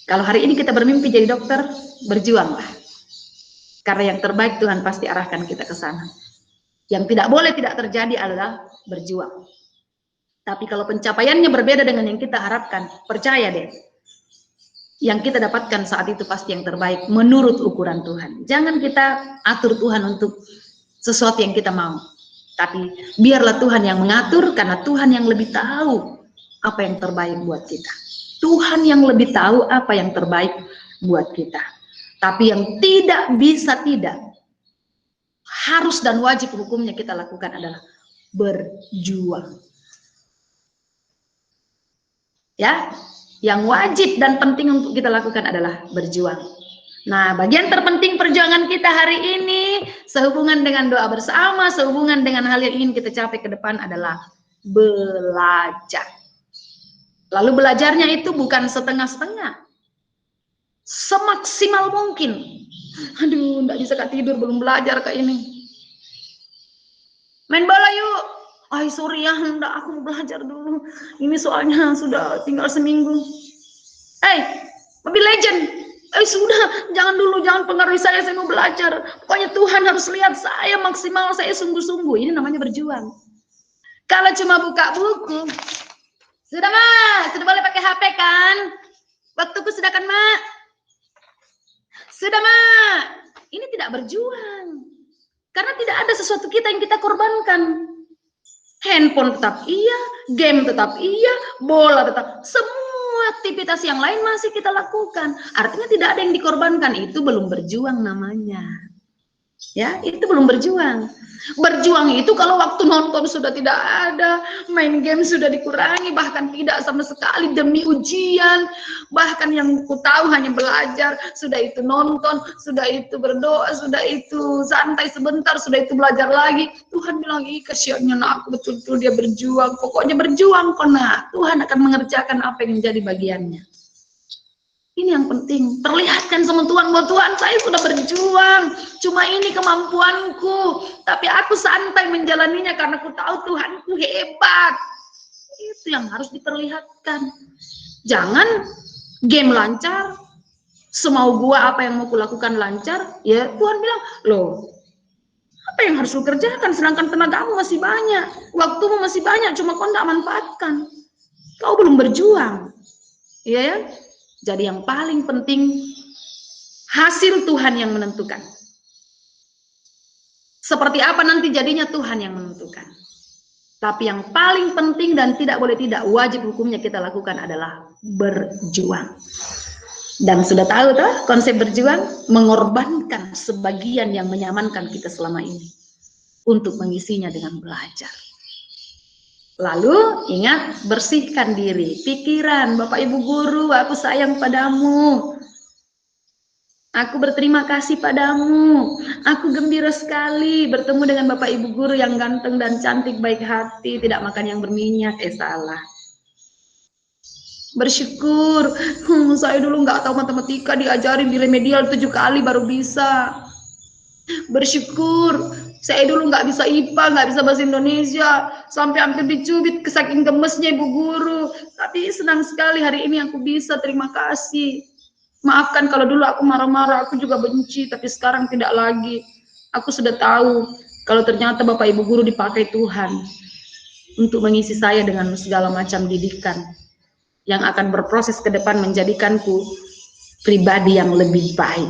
Kalau hari ini kita bermimpi jadi dokter, berjuanglah. Karena yang terbaik Tuhan pasti arahkan kita ke sana. Yang tidak boleh tidak terjadi adalah berjuang. Tapi kalau pencapaiannya berbeda dengan yang kita harapkan, percaya deh, yang kita dapatkan saat itu pasti yang terbaik menurut ukuran Tuhan. Jangan kita atur Tuhan untuk sesuatu yang kita mau. Tapi biarlah Tuhan yang mengatur, karena Tuhan yang lebih tahu apa yang terbaik buat kita. Tuhan yang lebih tahu apa yang terbaik buat kita. Tapi yang tidak bisa tidak, harus dan wajib hukumnya kita lakukan adalah berjuang. Ya, yang wajib dan penting untuk kita lakukan adalah berjuang. Nah, bagian terpenting perjuangan kita hari ini sehubungan dengan doa bersama, sehubungan dengan hal yang ingin kita capai ke depan adalah belajar. Lalu belajarnya itu bukan setengah-setengah, semaksimal mungkin. Aduh, nggak bisa Kak tidur, belum belajar Kak ini. Main bola yuk. Ay sorry ya, enggak, aku mau belajar dulu. Ini soalnya sudah tinggal seminggu. Mobile Legend. Sudah, jangan dulu, jangan pengaruhi saya mau belajar. Pokoknya Tuhan harus lihat saya maksimal, saya sungguh-sungguh. Ini namanya berjuang. Kalau cuma buka buku, sudah Mak, sudah boleh pakai HP kan? Waktuku sudah kan Mak? Sudah Mak. Ini tidak berjuang. Karena tidak ada sesuatu kita yang kita korbankan. Handphone tetap iya, game tetap iya, bola tetap, semua aktivitas yang lain masih kita lakukan. Artinya tidak ada yang dikorbankan, itu belum berjuang namanya. Ya, itu belum berjuang. Berjuang itu kalau waktu nonton sudah tidak ada, main game sudah dikurangi, bahkan tidak sama sekali demi ujian, bahkan yang ku tahu hanya belajar, sudah itu nonton, sudah itu berdoa, sudah itu santai sebentar, sudah itu belajar lagi. Tuhan bilang, ih kasihannya aku, betul-betul dia berjuang. Pokoknya berjuang kok nak, Tuhan akan mengerjakan apa yang menjadi bagiannya. Ini yang penting, perlihatkan sama Tuhan bahwa Tuhan saya sudah berjuang, cuma ini kemampuanku, tapi aku santai menjalaninya karena aku tahu Tuhanku hebat. Itu yang harus diperlihatkan. Jangan game lancar, semau gua apa yang mau kulakukan lancar, ya Tuhan bilang, loh apa yang harus lu kerjakan sedangkan tenagamu masih banyak, waktumu masih banyak, cuma kau tidak manfaatkan, kau belum berjuang. Iya ya? Jadi yang paling penting hasil Tuhan yang menentukan. Seperti apa nanti jadinya Tuhan yang menentukan. Tapi yang paling penting dan tidak boleh tidak, wajib hukumnya kita lakukan adalah berjuang. Dan sudah tahu toh konsep berjuang, mengorbankan sebagian yang menyamankan kita selama ini untuk mengisinya dengan belajar. Lalu ingat, bersihkan diri, pikiran. Bapak Ibu Guru, aku sayang padamu. Aku berterima kasih padamu. Aku gembira sekali bertemu dengan Bapak Ibu Guru yang ganteng dan cantik, baik hati, tidak makan yang berminyak. Salah. Bersyukur. Saya dulu nggak tahu matematika, diajarin di remedial 7 kali baru bisa. Bersyukur. Saya dulu nggak bisa IPA, nggak bisa bahasa Indonesia, sampai hampir dicubit saking gemesnya Ibu Guru. Tapi senang sekali hari ini aku bisa, terima kasih. Maafkan kalau dulu aku marah-marah, aku juga benci, tapi sekarang tidak lagi. Aku sudah tahu kalau ternyata Bapak Ibu Guru dipakai Tuhan untuk mengisi saya dengan segala macam didikan yang akan berproses ke depan menjadikanku pribadi yang lebih baik.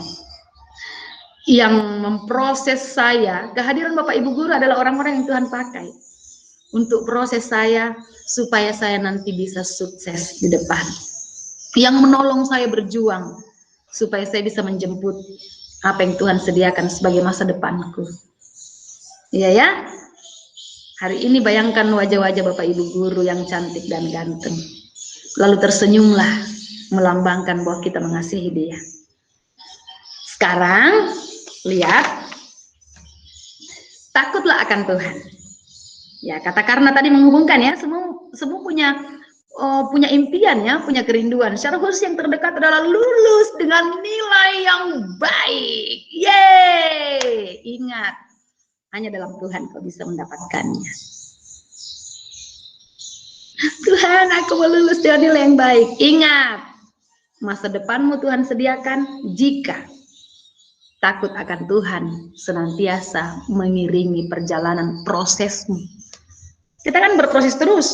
Yang memproses saya, kehadiran Bapak Ibu Guru adalah orang-orang yang Tuhan pakai untuk proses saya supaya saya nanti bisa sukses di depan. Yang menolong saya berjuang supaya saya bisa menjemput apa yang Tuhan sediakan sebagai masa depanku. Iya ya? Hari ini bayangkan wajah-wajah Bapak Ibu Guru yang cantik dan ganteng. Lalu tersenyumlah, melambangkan bahwa kita mengasihi dia. Sekarang lihat, takutlah akan Tuhan. Ya, kata karena tadi menghubungkan ya, semua punya impian ya, punya kerinduan. Secara khusus yang terdekat adalah lulus dengan nilai yang baik. Yeay! Ingat, hanya dalam Tuhan kau bisa mendapatkannya. Tuhan, aku mau lulus dengan nilai yang baik. Ingat, masa depanmu Tuhan sediakan jika takut akan Tuhan senantiasa mengiringi perjalanan prosesmu. Kita kan berproses terus.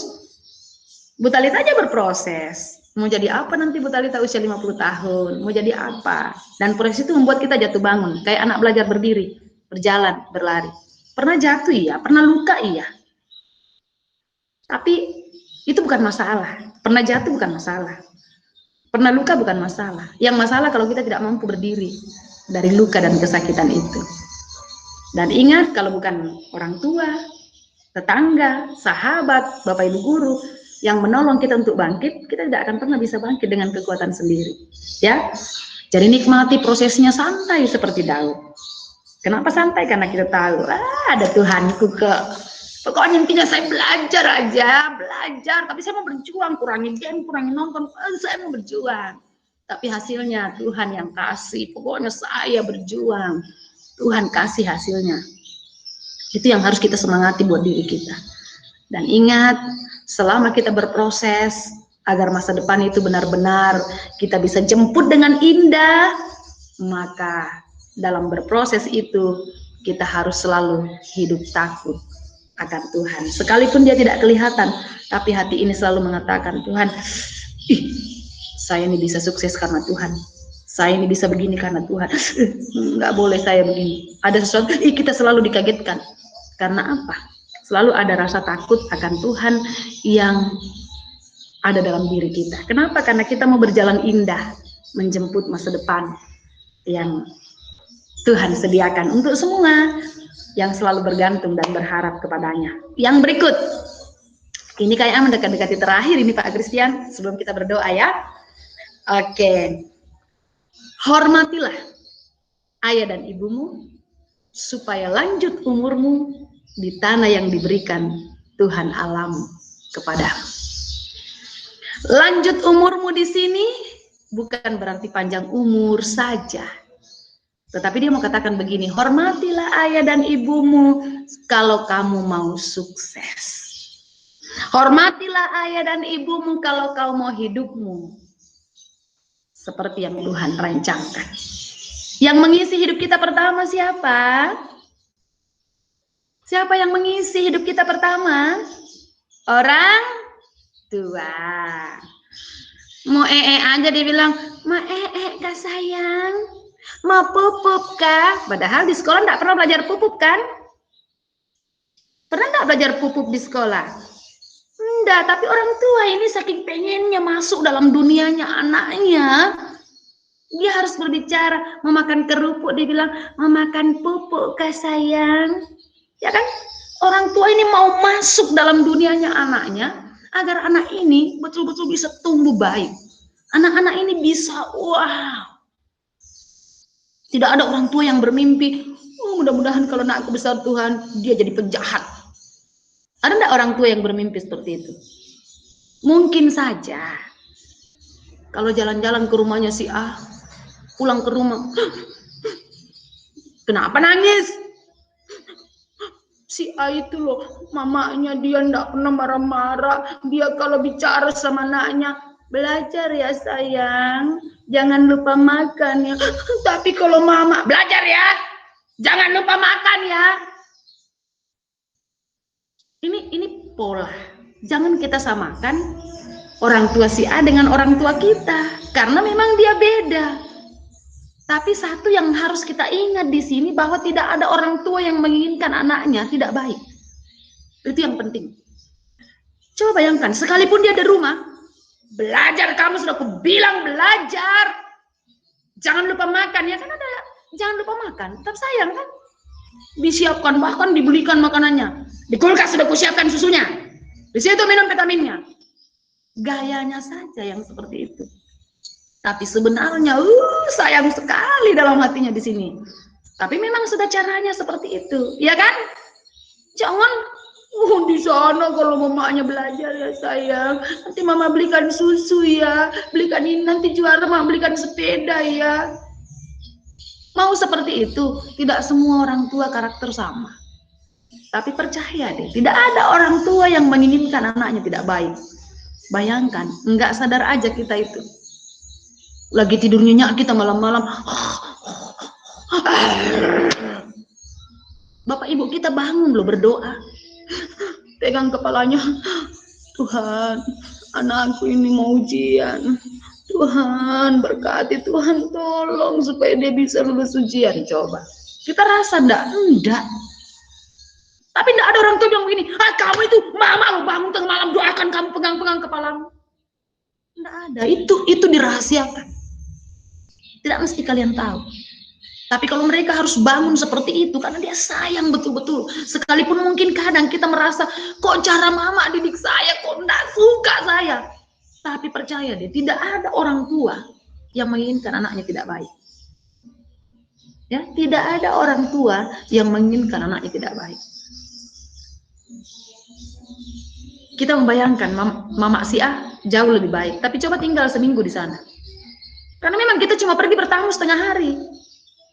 Bu Talita aja berproses. Mau jadi apa nanti Bu Talita usia 50 tahun? Mau jadi apa? Dan proses itu membuat kita jatuh bangun. Kayak anak belajar berdiri, berjalan, berlari. Pernah jatuh iya, pernah luka iya. Tapi itu bukan masalah. Pernah jatuh bukan masalah. Pernah luka bukan masalah. Yang masalah kalau kita tidak mampu berdiri dari luka dan kesakitan itu. Dan ingat, kalau bukan orang tua, tetangga, sahabat, bapak ibu guru yang menolong kita untuk bangkit, kita tidak akan pernah bisa bangkit dengan kekuatan sendiri. Ya, jadi nikmati prosesnya santai seperti Daud. Kenapa santai? Karena kita tahu, ada Tuhanku pokoknya intinya saya belajar aja, belajar. Tapi saya mau berjuang, kurangi game, kurangi nonton, saya mau berjuang. Tapi hasilnya Tuhan yang kasih. Pokoknya saya berjuang, Tuhan kasih hasilnya. Itu yang harus kita semangati buat diri kita. Dan ingat, selama kita berproses agar masa depan itu benar-benar kita bisa jemput dengan indah, maka dalam berproses itu kita harus selalu hidup takut akan Tuhan. Sekalipun dia tidak kelihatan, tapi hati ini selalu mengatakan, Tuhan, saya ini bisa sukses karena Tuhan. Saya ini bisa begini karena Tuhan. Nggak boleh saya begini. Ada sesuatu, kita selalu dikagetkan. Karena apa? Selalu ada rasa takut akan Tuhan yang ada dalam diri kita. Kenapa? Karena kita mau berjalan indah, menjemput masa depan yang Tuhan sediakan untuk semua yang selalu bergantung dan berharap kepadanya. Yang berikut, ini kayaknya mendekat-dekati terakhir ini Pak Christian, sebelum kita berdoa ya. Oke. Hormatilah ayah dan ibumu, supaya lanjut umurmu di tanah yang diberikan Tuhan Allahmu kepadamu. Lanjut umurmu di sini bukan berarti panjang umur saja. Tetapi dia mau katakan begini, hormatilah ayah dan ibumu kalau kamu mau sukses. Hormatilah ayah dan ibumu kalau kau mau hidupmu seperti yang Tuhan rancangkan. Yang mengisi hidup kita pertama siapa? Siapa yang mengisi hidup kita pertama? Orang tua. Mau aja dia bilang, ma kak sayang, mau pupuk kak? Padahal di sekolah enggak pernah belajar pupuk kan? Pernah enggak belajar pupuk di sekolah? Enggak, tapi orang tua ini saking pengennya masuk dalam dunianya anaknya, dia harus berbicara, mau makan kerupuk, dia bilang, mau makan pupuk kak sayang. Ya kan? Orang tua ini mau masuk dalam dunianya anaknya, agar anak ini betul-betul bisa tumbuh baik. Anak-anak ini bisa, wah. Tidak ada orang tua yang bermimpi, oh, mudah-mudahan kalau anakku besar Tuhan, dia jadi penjahat. Ada enggak orang tua yang bermimpi seperti itu? Mungkin saja. Kalau jalan-jalan ke rumahnya si A, pulang ke rumah, kenapa nangis? Si A itu loh, mamanya dia enggak pernah marah-marah. Dia kalau bicara sama anaknya, belajar ya sayang, jangan lupa makan ya. Tapi kalau mama, belajar ya, jangan lupa makan ya. Ini pola. Jangan kita samakan orang tua si A dengan orang tua kita, karena memang dia beda. Tapi satu yang harus kita ingat di sini, bahwa tidak ada orang tua yang menginginkan anaknya tidak baik. Itu yang penting. Coba bayangkan, sekalipun dia ada rumah, belajar, kamu sudah aku bilang belajar, jangan lupa makan ya kan, ada jangan lupa makan, tetap sayang kan, disiapkan, bahkan dibelikan makanannya, di kulkas sudah kusiapkan susunya, di situ minum vitaminnya. Gayanya saja yang seperti itu. Tapi sebenarnya sayang sekali dalam hatinya di sini. Tapi memang sudah caranya seperti itu, ya kan? Jangan di sana kalau mamanya belajar ya sayang, nanti mama belikan susu ya, belikan ini, nanti juara mama belikan sepeda ya. Mau seperti itu. Tidak semua orang tua karakter sama. Tapi percaya deh, tidak ada orang tua yang menginginkan anaknya tidak baik. Bayangkan, nggak sadar aja kita itu. Lagi tidur nyenyak kita malam-malam, bapak ibu kita bangun loh berdoa, pegang kepalanya, Tuhan anakku ini mau ujian. Tuhan berkati, Tuhan tolong supaya dia bisa lulus ujian. Coba kita rasa enggak. Tapi enggak ada orang tua bilang begini, kamu itu mama lo bangun tengah malam doakan kamu pegang-pegang kepalamu. Enggak ada, itu dirahasiakan. Tidak mesti kalian tahu. Tapi kalau mereka harus bangun seperti itu karena dia sayang betul-betul. Sekalipun mungkin kadang kita merasa kok cara mama didik saya kok enggak suka saya. Tapi percaya deh, tidak ada orang tua yang menginginkan anaknya tidak baik. Ya, tidak ada orang tua yang menginginkan anaknya tidak baik. Kita membayangkan mama si A jauh lebih baik, tapi coba tinggal seminggu di sana. Karena memang kita cuma pergi bertamu setengah hari.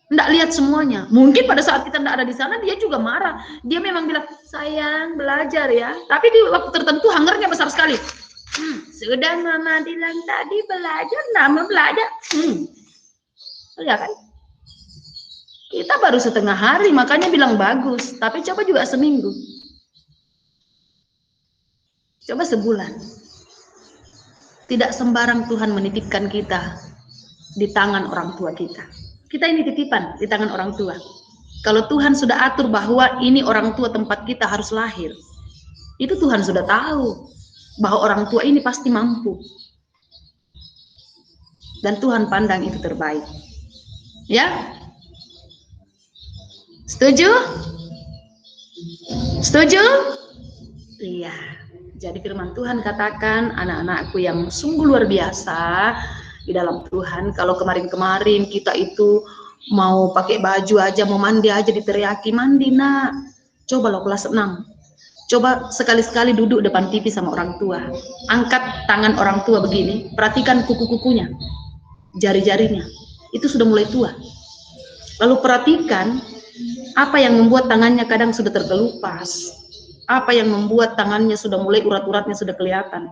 Nggak lihat semuanya. Mungkin pada saat kita nggak ada di sana, dia juga marah. Dia memang bilang, sayang belajar ya. Tapi di waktu tertentu hangernya besar sekali. Sudah mama bilang tadi belajar, nama belajar. Ya kan? Kita baru setengah hari, makanya bilang bagus. Tapi coba juga seminggu. Coba sebulan. Tidak sembarang Tuhan menitipkan kita di tangan orang tua kita. Kita ini titipan di tangan orang tua. Kalau Tuhan sudah atur bahwa ini orang tua tempat kita harus lahir, itu Tuhan sudah tahu bahwa orang tua ini pasti mampu. Dan Tuhan pandang itu terbaik. Ya? Setuju? Setuju? Iya. Jadi firman Tuhan katakan, anak-anakku yang sungguh luar biasa di dalam Tuhan, kalau kemarin-kemarin kita itu mau pakai baju aja, mau mandi aja diteriaki, mandi nak. Coba lo kelas 6. Coba sekali-sekali duduk depan TV sama orang tua. Angkat tangan orang tua begini, perhatikan kuku-kukunya, jari-jarinya. Itu sudah mulai tua. Lalu perhatikan apa yang membuat tangannya kadang sudah terkelupas. Apa yang membuat tangannya sudah mulai urat-uratnya sudah kelihatan.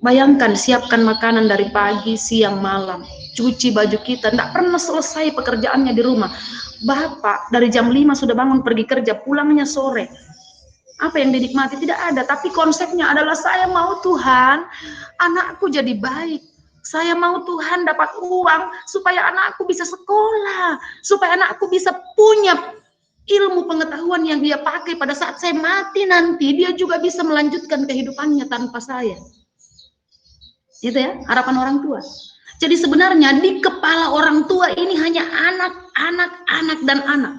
Bayangkan, siapkan makanan dari pagi, siang, malam. Cuci baju kita, tidak pernah selesai pekerjaannya di rumah. Bapak dari jam 5 sudah bangun pergi kerja, pulangnya sore. Apa yang dinikmati? Tidak ada. Tapi konsepnya adalah saya mau Tuhan, anakku jadi baik. Saya mau Tuhan dapat uang supaya anakku bisa sekolah. Supaya anakku bisa punya ilmu pengetahuan yang dia pakai pada saat saya mati nanti. Dia juga bisa melanjutkan kehidupannya tanpa saya. Itu ya, harapan orang tua. Jadi sebenarnya di kepala orang tua ini hanya anak, anak, anak, dan anak.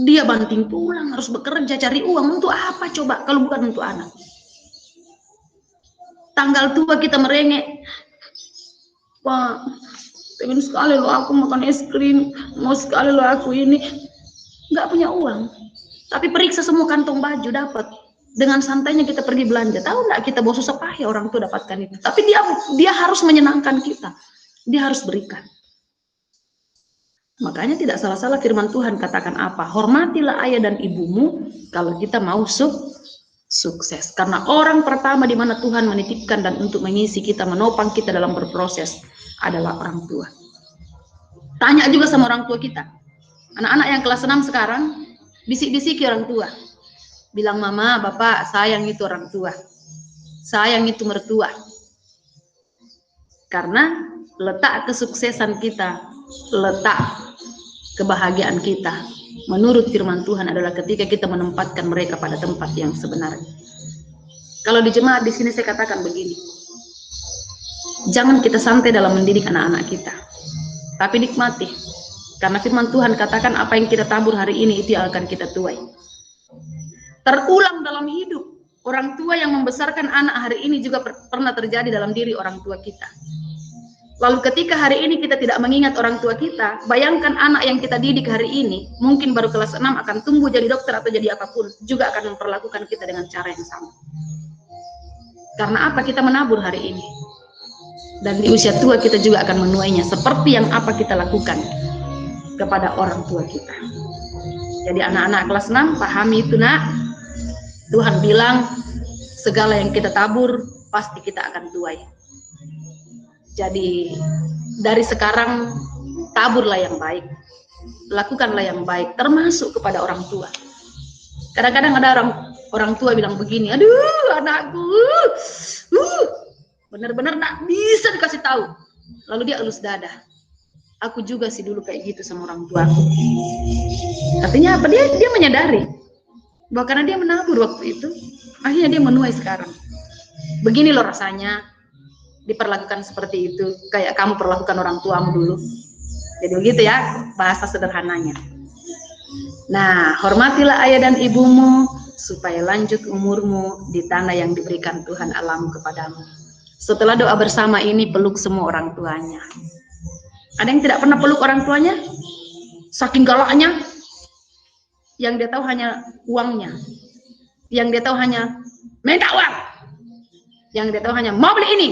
Dia banting tulang, harus bekerja, cari uang. Untuk apa coba kalau bukan untuk anak? Tanggal tua kita merengek. Pak, pengen sekali loh aku makan es krim. Mau sekali loh aku ini. Nggak punya uang. Tapi periksa semua kantong baju dapat. Dengan santainya kita pergi belanja. Tahu nggak kita bawa susah payah orang tua dapatkan itu. Tapi dia harus menyenangkan kita. Dia harus berikan. Makanya tidak salah-salah firman Tuhan katakan apa? Hormatilah ayah dan ibumu kalau kita mau sukses. Karena orang pertama di mana Tuhan menitipkan dan untuk mengisi kita, menopang kita dalam berproses adalah orang tua. Tanya juga sama orang tua kita. Anak-anak yang kelas 6 sekarang, bisik-bisiki orang tua. Bilang, mama, bapak, sayang itu orang tua. Sayang itu mertua. Karena letak kesuksesan kita, letak kebahagiaan kita, menurut firman Tuhan adalah ketika kita menempatkan mereka pada tempat yang sebenarnya. Kalau di jemaat di sini saya katakan begini. Jangan kita santai dalam mendidik anak-anak kita. Tapi nikmati. Karena firman Tuhan katakan apa yang kita tabur hari ini itu yang akan kita tuai. Terulang dalam hidup. Orang tua yang membesarkan anak hari ini juga pernah terjadi dalam diri orang tua kita. Lalu ketika hari ini kita tidak mengingat orang tua kita, bayangkan anak yang kita didik hari ini, mungkin baru kelas 6 akan tumbuh jadi dokter atau jadi apapun, juga akan memperlakukan kita dengan cara yang sama. Karena apa? Kita menabur hari ini. Dan di usia tua kita juga akan menuainya, seperti yang apa kita lakukan kepada orang tua kita. Jadi anak-anak kelas 6, pahami itu nak. Tuhan bilang, segala yang kita tabur, pasti kita akan tuai. Jadi dari sekarang taburlah yang baik, lakukanlah yang baik, termasuk kepada orang tua. Kadang-kadang ada orang tua bilang begini, aduh anakku, benar-benar nggak bisa dikasih tahu. Lalu dia elus dada. Aku juga sih dulu kayak gitu sama orang tuaku. Artinya apa? Dia menyadari bahwa karena dia menabur waktu itu, akhirnya dia menuai sekarang. Begini loh rasanya diperlakukan seperti itu, kayak kamu perlakukan orang tuamu dulu. Jadi begitu ya bahasa sederhananya. Nah, hormatilah ayah dan ibumu supaya lanjut umurmu di tanah yang diberikan Tuhan Allahmu kepadamu. Setelah doa bersama ini, peluk semua orang tuanya. Ada yang tidak pernah peluk orang tuanya? Saking galaknya. Yang dia tahu hanya uangnya. Yang dia tahu hanya minta uang. Yang dia tahu hanya mau beli ini.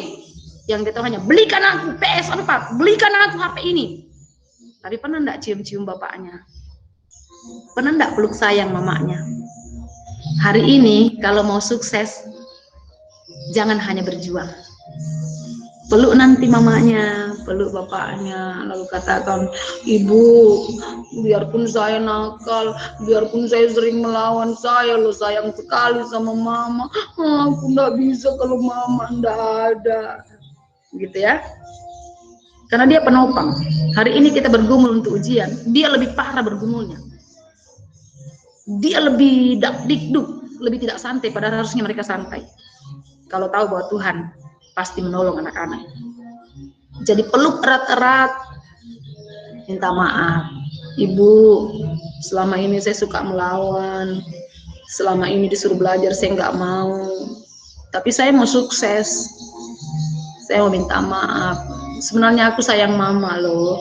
Yang dia tahu hanya belikan aku PS4, belikan aku HP ini. Tapi pernah enggak cium-cium bapaknya? Pernah enggak peluk sayang mamanya? Hari ini kalau mau sukses, jangan hanya berjuang. Peluk nanti mamanya, peluk bapaknya, lalu katakan, ibu, biarpun saya nakal, biarpun saya sering melawan, saya loh sayang sekali sama mama. Aku nggak bisa kalau mama nggak ada, gitu ya. Karena dia penopang. Hari ini kita bergumul untuk ujian, dia lebih parah bergumulnya. Dia lebih dakdikduk, lebih tidak santai, padahal harusnya mereka santai. Kalau tahu bahwa Tuhan pasti menolong anak-anak. Jadi peluk erat-erat, minta maaf. Ibu, selama ini saya suka melawan, selama ini disuruh belajar saya nggak mau, tapi saya mau sukses, saya mau minta maaf. Sebenarnya aku sayang mama loh,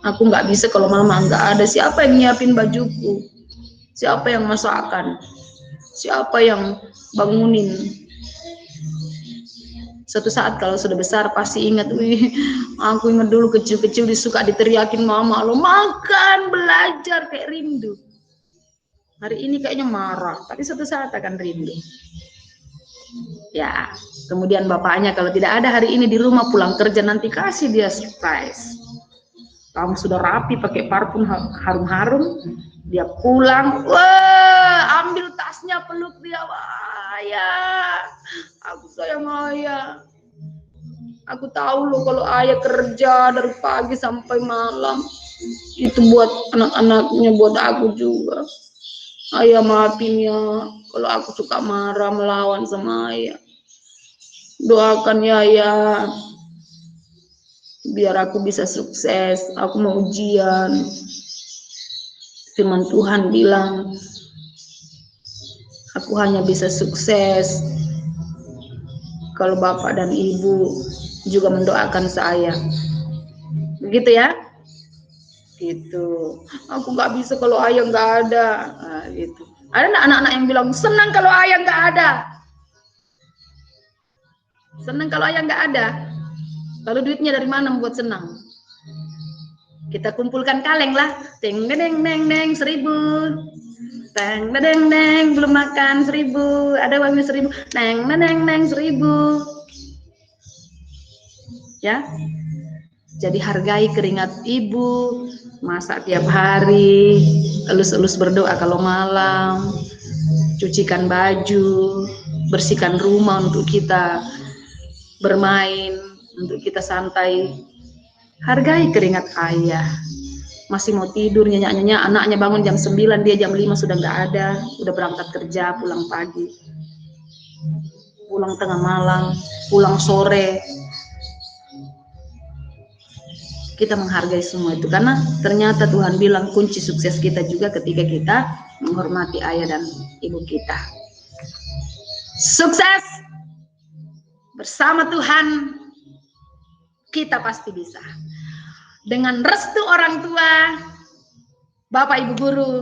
aku nggak bisa kalau mama nggak ada. Siapa yang nyiapin bajuku, siapa yang masakan, siapa yang bangunin. Suatu saat kalau sudah besar pasti ingat, wih, aku ingat dulu kecil-kecil disuka diteriakin mama, lo makan, belajar, kayak rindu. Hari ini kayaknya marah, tapi suatu saat akan rindu. Ya, kemudian bapaknya kalau tidak ada hari ini di rumah, pulang kerja nanti kasih dia surprise. Kamu sudah rapi pakai parfum harum-harum, dia pulang, wah, ambil tasnya, peluk dia, wah, ya, aku sayang ayah. Aku tahu loh kalau ayah kerja dari pagi sampai malam, itu buat anak-anaknya, buat aku juga. Ayah maafin ya kalau aku suka marah, melawan sama ayah. Doakan ya ayah, biar aku bisa sukses. Aku mau ujian. Firman Tuhan bilang, aku hanya bisa sukses kalau bapak dan ibu juga mendoakan saya. Begitu ya? Gitu. Aku nggak bisa kalau ayah nggak ada. Nah, gitu. Ada anak-anak yang bilang senang kalau ayah nggak ada. Senang kalau ayah nggak ada. Lalu duitnya dari mana membuat senang? Kita kumpulkan kaleng lah. Teng deng deng deng 1.000. Teng deng deng belum makan 1.000. Ada uangnya 1.000. Teng deng deng 1.000. Ya. Jadi hargai keringat ibu, masak tiap hari, elus-elus berdoa kalau malam, cucikan baju, bersihkan rumah untuk kita bermain, untuk kita santai. Hargai keringat ayah. Masih mau tidur nyenyak-nyenyak, anaknya bangun jam 9, dia jam 5 sudah nggak ada, udah berangkat kerja, pulang pagi, pulang tengah malam, pulang sore. Kita menghargai semua itu, karena ternyata Tuhan bilang kunci sukses kita juga ketika kita menghormati ayah dan ibu kita. Sukses bersama Tuhan, kita pasti bisa. Dengan restu orang tua, bapak ibu guru,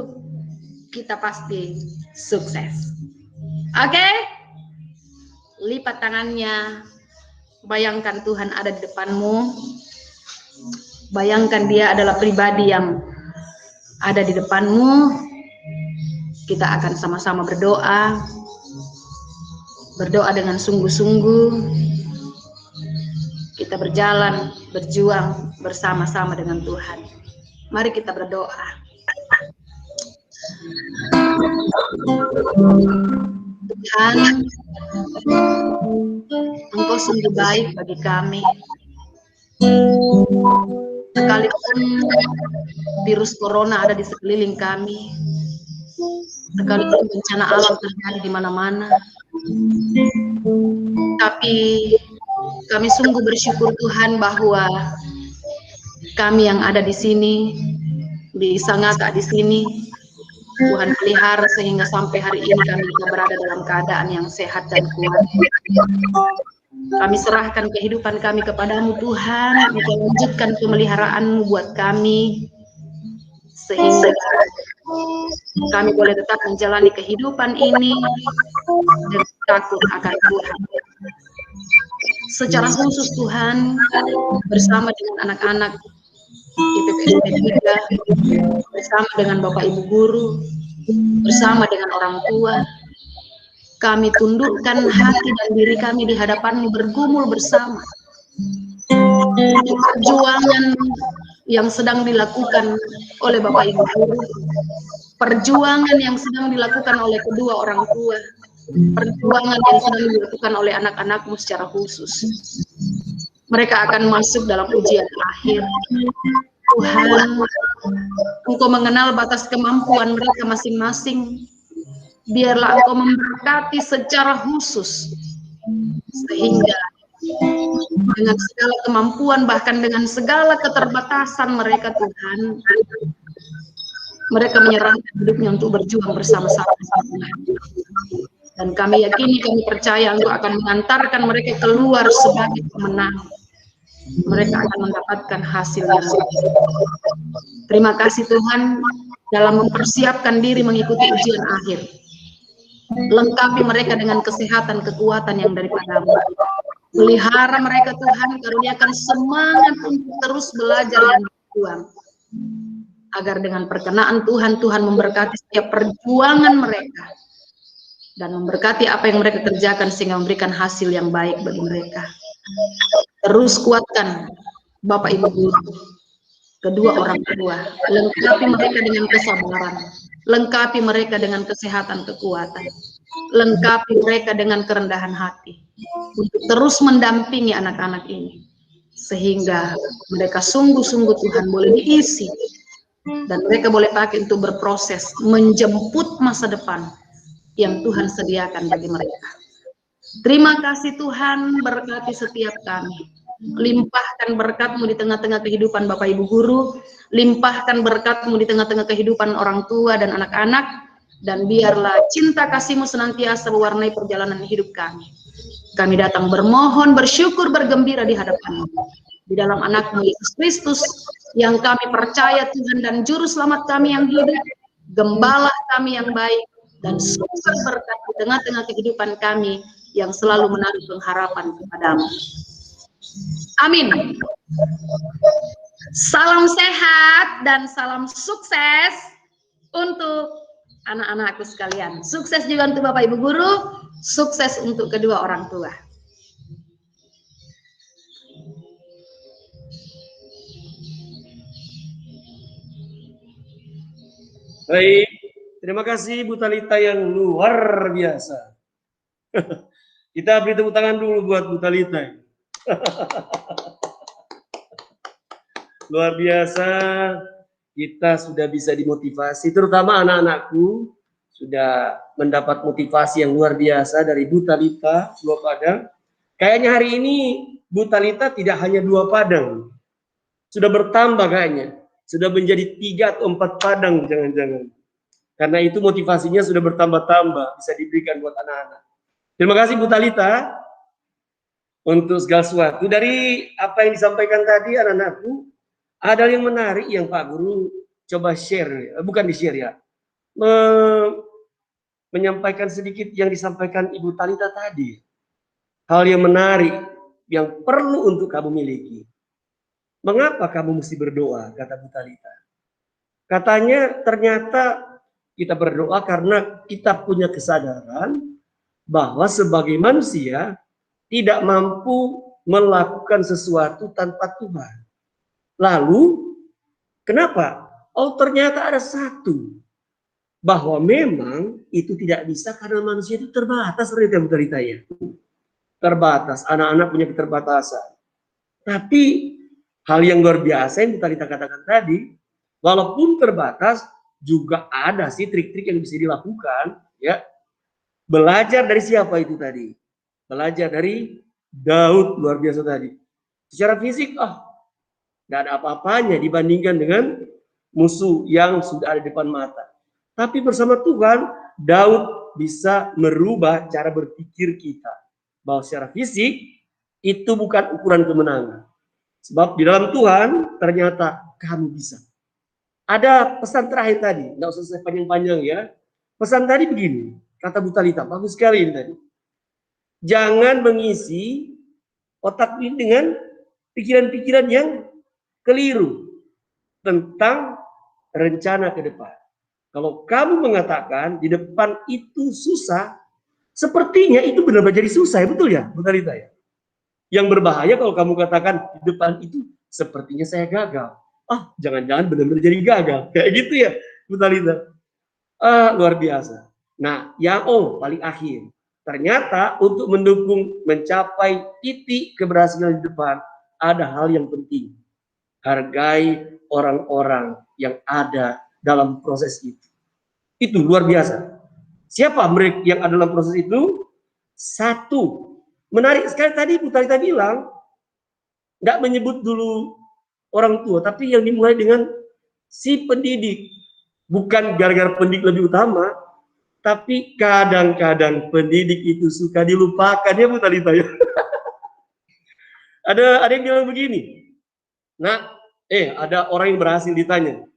kita pasti sukses. Oke? Lipat tangannya, bayangkan Tuhan ada di depanmu. Bayangkan dia adalah pribadi yang ada di depanmu. Kita akan sama-sama berdoa. Berdoa dengan sungguh-sungguh. Kita berjalan, berjuang bersama-sama dengan Tuhan. Mari kita berdoa. Tuhan, Engkau sungguh baik bagi kami. Sekalipun virus corona ada di sekeliling kami, sekalipun bencana alam terjadi di mana-mana, tapi kami sungguh bersyukur Tuhan bahwa kami yang ada di sini, di Sangaka di sini, Tuhan pelihara sehingga sampai hari ini kami bisa berada dalam keadaan yang sehat dan kuat. Kami serahkan kehidupan kami kepadamu Tuhan, Engkau lanjutkan pemeliharaan-Mu buat kami, sehingga kami boleh tetap menjalani kehidupan ini dan takut akan Tuhan. Secara khusus Tuhan, bersama dengan anak-anak IPPSP 3, bersama dengan Bapak Ibu Guru, bersama dengan orang tua, kami tundukkan hati dan diri kami di hadapan-Mu bergumul bersama. Perjuangan yang sedang dilakukan oleh Bapak Ibu Guru, perjuangan yang sedang dilakukan oleh kedua orang tua, perjuangan yang sedang dilakukan oleh anak-anak-Mu secara khusus. Mereka akan masuk dalam ujian akhir. Tuhan, Engkau mengenal batas kemampuan mereka masing-masing. Biarlah Engkau memberkati secara khusus, sehingga dengan segala kemampuan, bahkan dengan segala keterbatasan mereka Tuhan, mereka menyerahkan hidupnya untuk berjuang bersama-sama. Dan kami yakini, kami percaya Engkau akan mengantarkan mereka keluar sebagai pemenang. Mereka akan mendapatkan hasil yang baik. Terima kasih Tuhan dalam mempersiapkan diri mengikuti ujian akhir. Lengkapi mereka dengan kesehatan, kekuatan yang daripada-Mu. Pelihara mereka Tuhan, karuniakan semangat untuk terus belajar dan berjuang. Agar dengan perkenaan Tuhan, Tuhan memberkati setiap perjuangan mereka. Dan memberkati apa yang mereka kerjakan sehingga memberikan hasil yang baik bagi mereka. Terus kuatkan Bapak Ibu Guru, kedua orang tua. Lengkapi mereka dengan kesabaran. Lengkapi mereka dengan kesehatan, kekuatan. Lengkapi mereka dengan kerendahan hati. Untuk terus mendampingi anak-anak ini. Sehingga mereka sungguh-sungguh Tuhan boleh diisi. Dan mereka boleh pakai untuk berproses. Menjemput masa depan yang Tuhan sediakan bagi mereka. Terima kasih Tuhan, berkati setiap kami. Limpahkan berkat-Mu di tengah-tengah kehidupan Bapak Ibu Guru. Limpahkan berkat-Mu di tengah-tengah kehidupan orang tua dan anak-anak. Dan biarlah cinta kasih-Mu senantiasa mewarnai perjalanan hidup kami. Kami datang bermohon, bersyukur, bergembira di hadapan-Mu. Di dalam anak-Mu Yesus Kristus, yang kami percaya Tuhan dan Juru Selamat kami yang hidup, Gembala kami yang baik, dan sumber berkat di tengah-tengah kehidupan kami yang selalu menaruh pengharapan kepada-Mu. Amin. Salam sehat dan salam sukses untuk anak-anakku sekalian. Sukses juga untuk Bapak Ibu Guru, sukses untuk kedua orang tua. Baik, terima kasih Bu Talita yang luar biasa. Kita beri tepuk tangan dulu buat Bu Talita. Luar biasa, kita sudah bisa dimotivasi, terutama anak-anakku sudah mendapat motivasi yang luar biasa dari Bu Talita, 2 Padang. Kayaknya hari ini Bu Talita tidak hanya 2 Padang, sudah bertambah kayaknya, sudah menjadi 3 atau 4 Padang jangan-jangan. Karena itu motivasinya sudah bertambah-tambah, bisa diberikan buat anak-anak. Terima kasih Bu Talita untuk segala sesuatu. Dari apa yang disampaikan tadi anak-anakku, ada yang menarik yang Pak Guru coba share, bukan di-share ya, menyampaikan sedikit yang disampaikan Ibu Talita tadi. Hal yang menarik yang perlu untuk kamu miliki. Mengapa kamu mesti berdoa, kata Bu Talita. Katanya ternyata kita berdoa karena kita punya kesadaran bahwa sebagai manusia tidak mampu melakukan sesuatu tanpa Tuhan. Lalu, kenapa? Oh, ternyata ada satu bahwa memang itu tidak bisa karena manusia itu terbatas, realita ya. Terbatas, anak-anak punya keterbatasan. Tapi hal yang luar biasa yang Talita katakan tadi, walaupun terbatas, juga ada sih trik-trik yang bisa dilakukan, ya. Belajar dari siapa itu tadi? Belajar dari Daud, luar biasa tadi. Secara fisik, nggak ada apa-apanya dibandingkan dengan musuh yang sudah ada di depan mata. Tapi bersama Tuhan, Daud bisa merubah cara berpikir kita. Bahwa secara fisik, itu bukan ukuran kemenangan. Sebab di dalam Tuhan, ternyata kamu bisa. Ada pesan terakhir tadi, nggak usah saya panjang-panjang ya. Pesan tadi begini, kata Bu Talita, bagus sekali ini tadi. Jangan mengisi otak ini dengan pikiran-pikiran yang keliru tentang rencana ke depan. Kalau kamu mengatakan di depan itu susah, sepertinya itu benar-benar jadi susah, ya betul ya, Bu Talita ya? Yang berbahaya kalau kamu katakan di depan itu sepertinya saya gagal. Jangan-jangan benar-benar jadi gagal. Kayak gitu ya, Bu Talita. Luar biasa. Nah, yang paling akhir. Ternyata untuk mendukung mencapai titik keberhasilan di depan, ada hal yang penting. Hargai orang-orang yang ada dalam proses itu. Itu luar biasa. Siapa mereka yang ada dalam proses itu? Satu. Menarik sekali tadi Bu Talita bilang, nggak menyebut dulu orang tua, tapi yang dimulai dengan si pendidik. Bukan gara-gara pendidik lebih utama, tapi kadang-kadang pendidik itu suka dilupakan ya Bu Talita ya. Ada yang bilang begini, ada orang yang berhasil ditanya,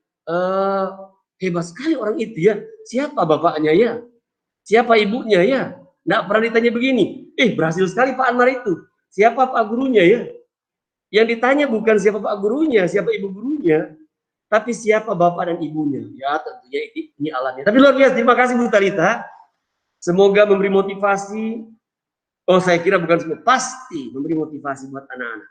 hebat sekali orang itu ya, siapa bapaknya ya, siapa ibunya ya, nggak pernah ditanya begini, berhasil sekali Pak Anwar itu, siapa Pak gurunya ya. Yang ditanya bukan siapa Pak gurunya, siapa ibu gurunya, tapi siapa bapak dan ibunya. Ya tentunya ini alatnya. Tapi luar biasa, terima kasih Bu Talita. Semoga memberi motivasi. Saya kira bukan semua, pasti memberi motivasi buat anak-anak.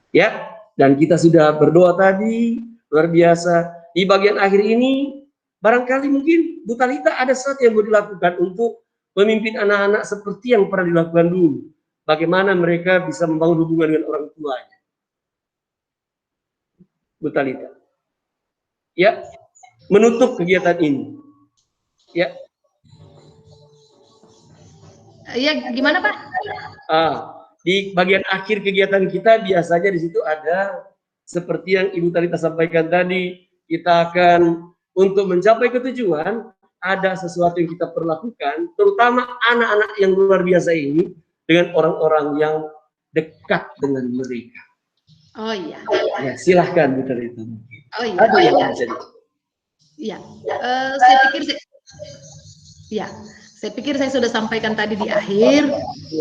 Ya, dan kita sudah berdoa tadi, luar biasa. Di bagian akhir ini, barangkali mungkin Bu Talita ada sesuatu yang mau dilakukan untuk memimpin anak-anak seperti yang pernah dilakukan dulu. Bagaimana mereka bisa membangun hubungan dengan orang tuanya. Bu Talita. Ya, menutup kegiatan ini. Ya. Ya, gimana Pak? Di bagian akhir kegiatan kita biasanya di situ ada seperti yang Ibu Talita sampaikan tadi, kita akan untuk mencapai ketujuan ada sesuatu yang kita perlakukan, terutama anak-anak yang luar biasa ini dengan orang-orang yang dekat dengan mereka. Oh iya. Ya, silahkan Bu Talita. Oh iya. Saya pikir saya sudah sampaikan tadi di akhir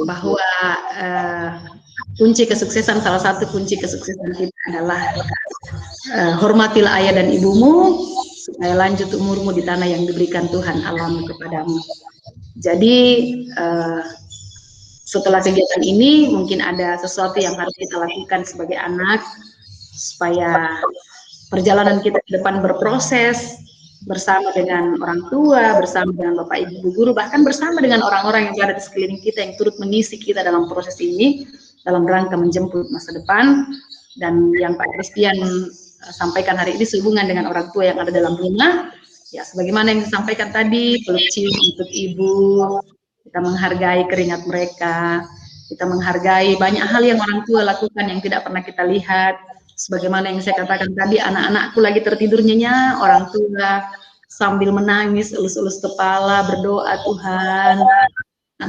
bahwa salah satu kunci kesuksesan kita adalah hormatilah ayah dan ibumu supaya lanjut umurmu di tanah yang diberikan Tuhan Allahmu kepadamu. Jadi setelah kegiatan ini mungkin ada sesuatu yang harus kita lakukan sebagai anak supaya perjalanan kita ke depan berproses bersama dengan orang tua, bersama dengan Bapak Ibu guru, bahkan bersama dengan orang-orang yang berada di sekeliling kita yang turut mengisi kita dalam proses ini dalam rangka menjemput masa depan. Dan yang Pak Christian sampaikan hari ini sehubungan dengan orang tua yang ada dalam rumah, ya sebagaimana yang disampaikan tadi, peluk cium untuk ibu, kita menghargai keringat mereka, kita menghargai banyak hal yang orang tua lakukan yang tidak pernah kita lihat. Sebagaimana yang saya katakan tadi, anak-anakku lagi tertidur nyenyak, orang tua sambil menangis, elus-elus kepala, berdoa, Tuhan,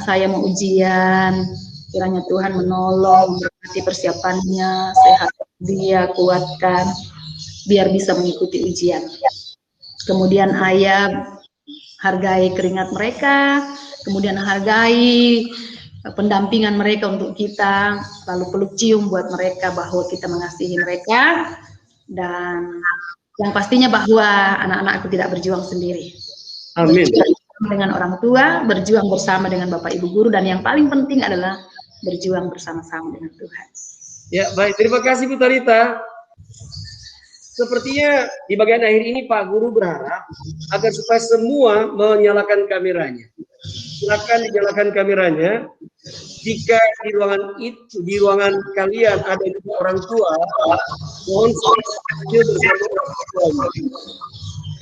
saya mau ujian, kiranya Tuhan menolong, memberkati persiapannya, sehat dia, kuatkan, biar bisa mengikuti ujian. Kemudian ayah hargai keringat mereka, kemudian hargai pendampingan mereka untuk kita, lalu peluk cium buat mereka bahwa kita mengasihi mereka, dan yang pastinya bahwa anak-anakku tidak berjuang sendiri. Amin. Berjuang dengan orang tua, berjuang bersama dengan Bapak Ibu guru, dan yang paling penting adalah berjuang bersama-sama dengan Tuhan. Ya, baik. Terima kasih Bu Talita. sepertinya di bagian akhir ini Pak Guru berharap agar supaya semua menyalakan kameranya. Silakan dinyalakan kameranya. Jika di ruangan kalian ada juga orang tua, mohon kecil bersama orang tua.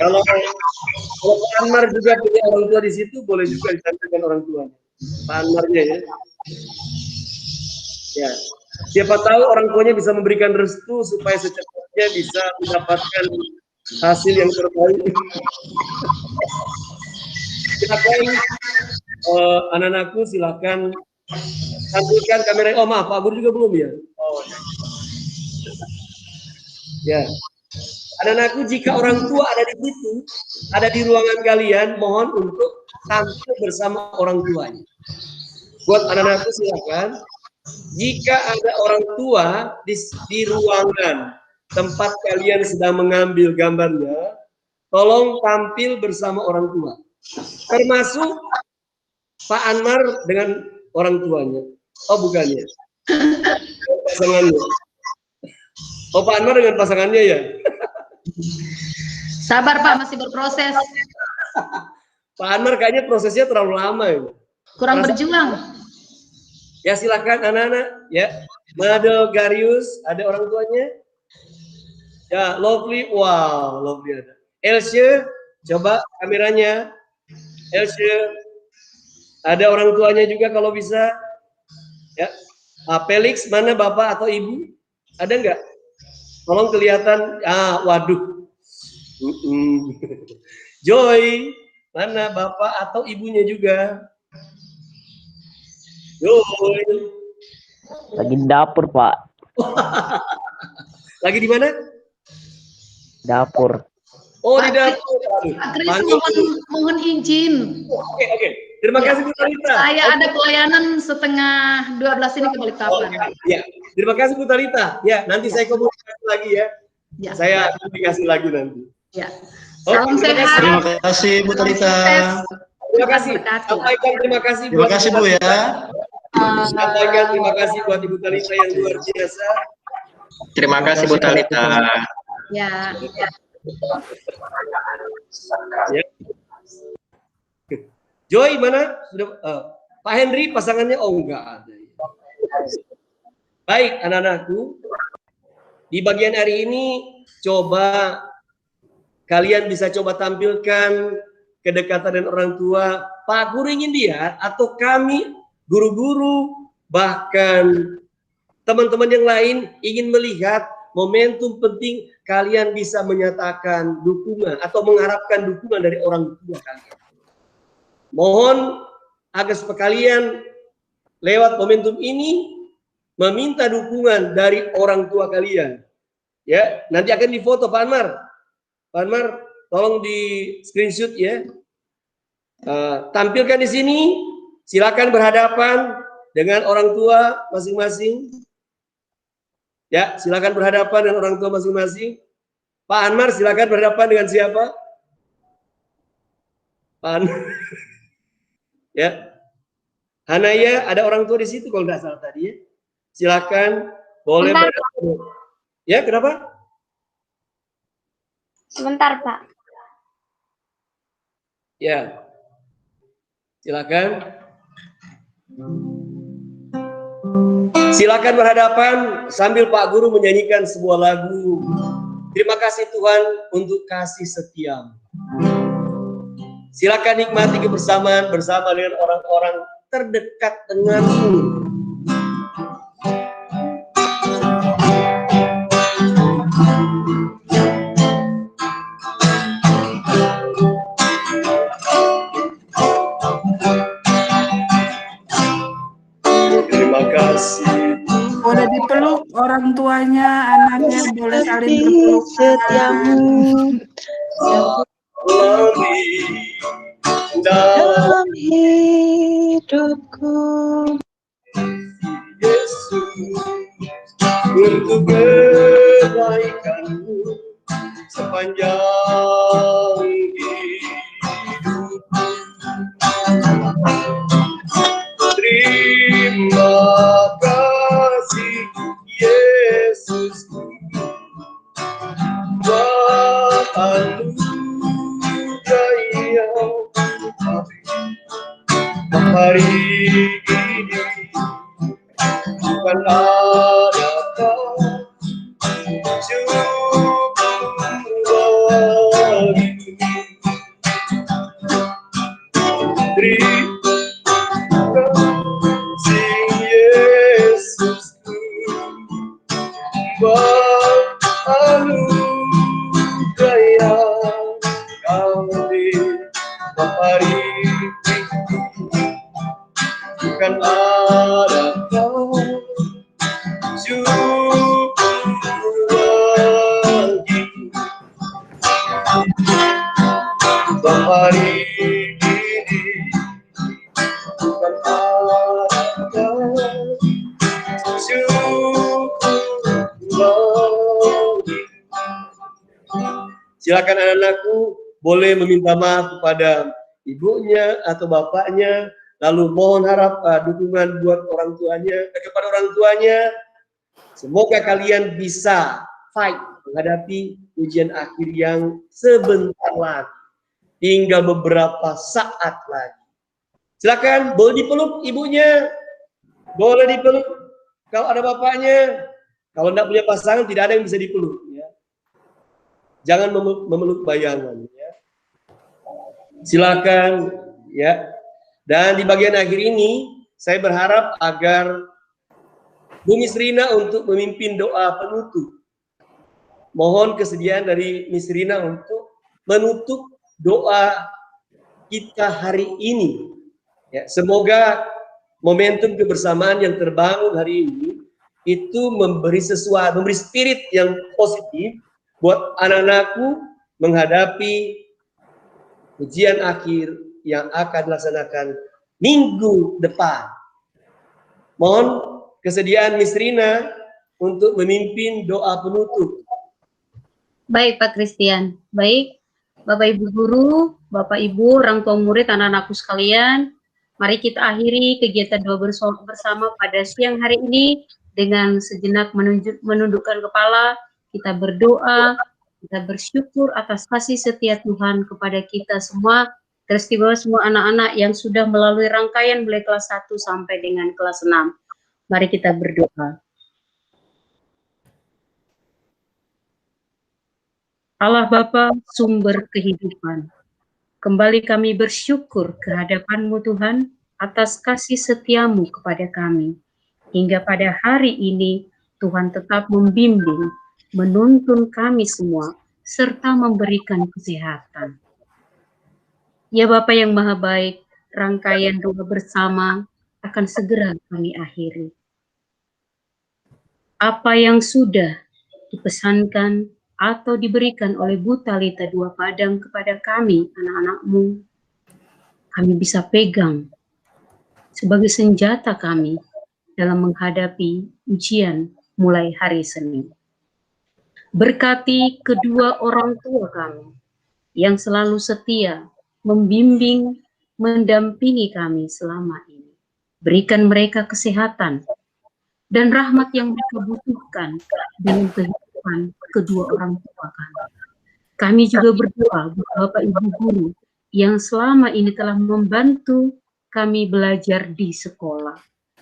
Kalau Pak Anwar juga punya orang tua di situ, boleh juga ditampilkan orang tuanya. Pak Anwarnya ya. Ya, siapa tahu orang tuanya bisa memberikan restu supaya secepatnya bisa mendapatkan hasil yang terbaik. Silakan anak-anakku, silakan tampilkan kamera. Oh maaf, Pak Guru juga belum ya. Oh ya. Anak-anakku, jika orang tua ada di situ, ada di ruangan kalian, mohon untuk tampil bersama orang tuanya. Buat anak-anakku silakan. Jika ada orang tua di ruangan tempat kalian sedang mengambil gambarnya, tolong tampil bersama orang tua. Termasuk Pak Anwar dengan orang tuanya. Oh bukan ya. Pasangannya. Oh Pak Anwar dengan pasangannya ya. Sabar Pak, masih berproses. Pak Anwar kayaknya prosesnya terlalu lama ya. Kurang berjuang. Ya silakan anak-anak ya. Mado Garius, ada orang tuanya? Ya, Lovely, wow, Lovely ada. Elsie, coba kameranya. Elsie, ada orang tuanya juga kalau bisa. Ya, Felix, mana bapak atau ibu? Ada nggak? Tolong kelihatan. Ah, waduh. Joy, mana bapak atau ibunya juga? Joy. Lagi di dapur, Pak. Lagi di mana? Dapur. Oh, di dapur. Pak Kris mohon izin. Oke. Terima kasih Bu Talita. Saya ada pelayanan setengah 12 ini ke Balikpapan. Ya, terima kasih Bu Talita. Ya, nanti saya komunikasi lagi ya. Ya. Saya komunikasi lagi nanti. Ya. Salam sehat. Terima kasih Bu Talita. Terima kasih. Sampaikan terima kasih. Terima kasih Bu ya. Sampaikan terima kasih buat Ibu Talita yang luar biasa. Terima kasih Bu Talita. Ya. Ya. Joy mana? Sudah Pak Henry pasangannya enggak ada. Baik, anak-anakku. Di bagian hari ini coba kalian bisa coba tampilkan kedekatan dengan orang tua. Pak Guru ingin lihat atau kami guru-guru bahkan teman-teman yang lain ingin melihat momentum penting kalian bisa menyatakan dukungan atau mengharapkan dukungan dari orang tua kalian. Mohon agar sekalian lewat momentum ini meminta dukungan dari orang tua kalian. Ya, nanti akan difoto Pak Anwar. Pak Anwar, tolong di screenshot ya. Tampilkan di sini. Silakan berhadapan dengan orang tua masing-masing. Ya, silakan berhadapan dengan orang tua masing-masing. Pak Anwar, silakan berhadapan dengan siapa? Pak Anwar. Ya, Hanaya, ada orang tua di situ kalau nggak salah tadi ya. Silakan, boleh. Ya, kenapa? Sebentar, Pak. Ya, silakan. Silakan berhadapan sambil Pak Guru menyanyikan sebuah lagu. Terima kasih Tuhan untuk kasih setiamu. Silakan nikmati kebersamaan bersama dengan orang-orang terdekat denganmu. Terima kasih. Boleh dipeluk orang tuanya, anaknya boleh saling berpeluk. Setiamu dalam hidupku, Yesus, untuk kebaikanmu sepanjang hidupku. Terima kasih Yesus akan ada kau, syukur lagi hari ini akan ada kau, syukur lagi. Silakan anak-anakku boleh meminta maaf kepada ibunya atau bapaknya, lalu mohon harap dukungan buat orang tuanya, kepada orang tuanya. Semoga kalian bisa fight menghadapi ujian akhir yang sebentar lagi, tinggal beberapa saat lagi. Silakan, boleh dipeluk ibunya, boleh dipeluk kalau ada bapaknya. Kalau tidak punya pasangan, tidak ada yang bisa dipeluk. Ya. Jangan memeluk bayangan. Ya. Silakan, ya. Dan di bagian akhir ini, saya berharap agar Bu Miss Rina untuk memimpin doa penutup. Mohon kesediaan dari Miss Rina untuk menutup doa kita hari ini. Ya, semoga momentum kebersamaan yang terbangun hari ini itu memberi sesuatu, memberi spirit yang positif buat anak-anakku menghadapi ujian akhir yang akan dilaksanakan minggu depan. Mohon kesediaan Miss Rina untuk memimpin doa penutup. Baik Pak Christian, baik Bapak Ibu Guru, Bapak Ibu, orang tua murid, anak-anakku sekalian, mari kita akhiri kegiatan doa bersama pada siang hari ini dengan sejenak menundukkan kepala, kita berdoa, kita bersyukur atas kasih setia Tuhan kepada kita semua, teristimewa semua anak-anak yang sudah melalui rangkaian mulai kelas 1 sampai dengan kelas 6. Mari kita berdoa. Allah Bapa, sumber kehidupan, kembali kami bersyukur kehadapan-Mu Tuhan atas kasih setiamu kepada kami. Hingga pada hari ini Tuhan tetap membimbing, menuntun kami semua, serta memberikan kesehatan. Ya Bapa yang Maha Baik, rangkaian doa bersama akan segera kami akhiri. Apa yang sudah dipesankan atau diberikan oleh Bu Talita Dua Padang kepada kami, anak-anak-Mu, kami bisa pegang sebagai senjata kami dalam menghadapi ujian mulai hari Senin. Berkati kedua orang tua kami yang selalu setia, membimbing, mendampingi kami selama ini. Berikan mereka kesehatan dan rahmat yang mereka butuhkan dalam kehidupan kedua orang tua kami. Kami juga berdoa Bapak Ibu Guru yang selama ini telah membantu kami belajar di sekolah.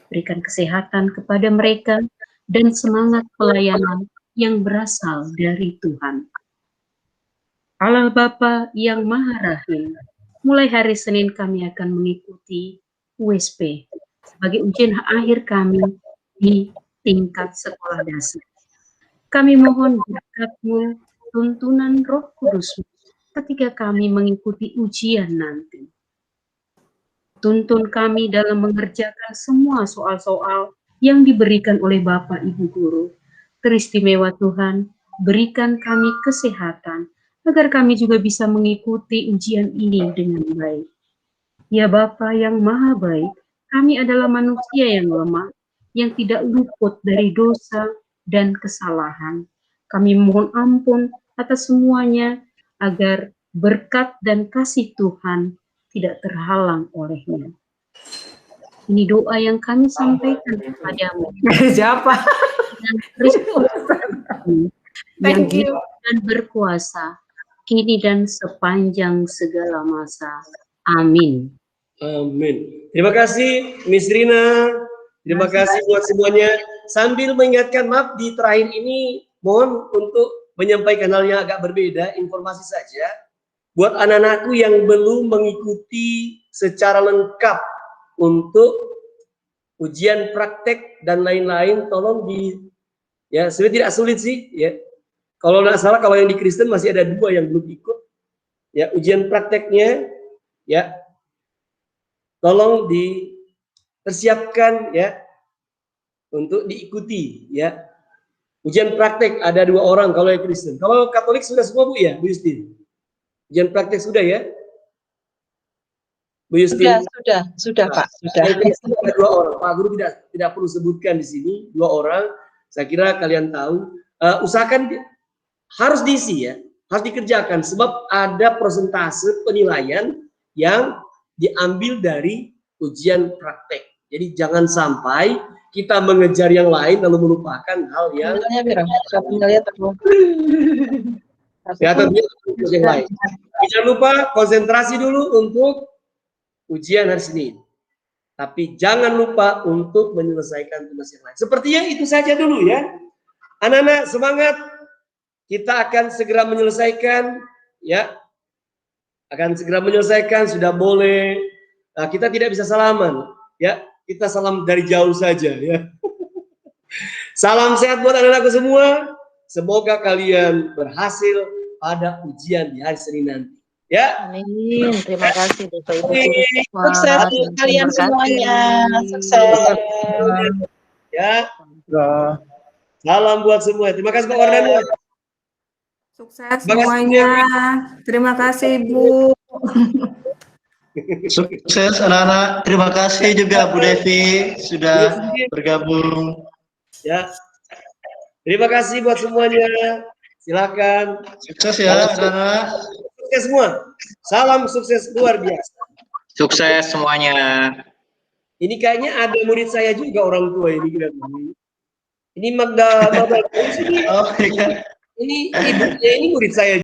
Berikan kesehatan kepada mereka dan semangat pelayanan yang berasal dari Tuhan. Allah Bapa yang Maha Rahim, mulai hari Senin kami akan mengikuti USP sebagai ujian akhir kami di tingkat sekolah dasar. Kami mohon berkat-Mu, tuntunan Roh Kudus ketika kami mengikuti ujian nanti. Tuntun kami dalam mengerjakan semua soal-soal yang diberikan oleh Bapak Ibu Guru. Teristimewa Tuhan, berikan kami kesehatan, agar kami juga bisa mengikuti ujian ini dengan baik. Ya Bapa yang Maha Baik, kami adalah manusia yang lemah, yang tidak luput dari dosa dan kesalahan. Kami mohon ampun atas semuanya, agar berkat dan kasih Tuhan tidak terhalang olehnya. Ini doa yang kami sampaikan kepadamu. Siapa? Dan Kristus yang hidup dan berkuasa, kini dan sepanjang segala masa. Amin. Amin. Terima kasih Miss Rina. Terima kasih buat semuanya. Sambil mengingatkan, maaf di terakhir ini mohon untuk menyampaikan hal yang agak berbeda, informasi saja. Buat anak-anakku yang belum mengikuti secara lengkap untuk ujian praktek dan lain-lain, tolong ya sebenarnya tidak sulit sih, ya. Kalau nggak salah, kalau yang di Kristen masih ada 2 yang belum ikut, ya ujian prakteknya, ya. Tolong persiapkan ya untuk diikuti ya. Ujian praktek ada 2 orang kalau yang Kristen. Kalau Katolik sudah semua Bu ya, Bu Yustin? Ujian praktek sudah ya? Bu Yustin? Sudah Pak, sudah. Yang Kristen ada 2 orang. Pak Guru tidak perlu sebutkan di sini 2 orang. Saya kira kalian tahu. Usahakan harus diisi ya, harus dikerjakan sebab ada persentase penilaian yang diambil dari ujian praktek. Jadi jangan sampai kita mengejar yang lain lalu melupakan hal yang yang lain. Jangan lupa konsentrasi dulu untuk ujian hari Senin. Tapi jangan lupa untuk menyelesaikan tugas yang lain. Sepertinya itu saja dulu ya. Anak-anak semangat. Kita akan segera menyelesaikan ya. Akan segera menyelesaikan, sudah boleh. Kita tidak bisa salaman ya. Kita salam dari jauh saja ya. Salam sehat buat anak-anakku semua. Semoga kalian berhasil pada ujian di hari Senin nanti. Ya. Amin. Terima kasih Bapak Ibu. Sukses kalian semuanya. Sukses. Ya. Salam buat semua. Terima kasih Pak Wardani. Sukses semuanya. Terima kasih Bu. Sukses anak-anak. Terima kasih juga Bu Devi sudah bergabung. Ya. Terima kasih buat semuanya. Silakan. Sukses ya anak-anak. Sukses semua. Salam sukses luar biasa. Sukses semuanya. Ini kayaknya ada murid saya juga orang tua ini. Ini Magda. Oh, iya. Ini ibunya ini murid saya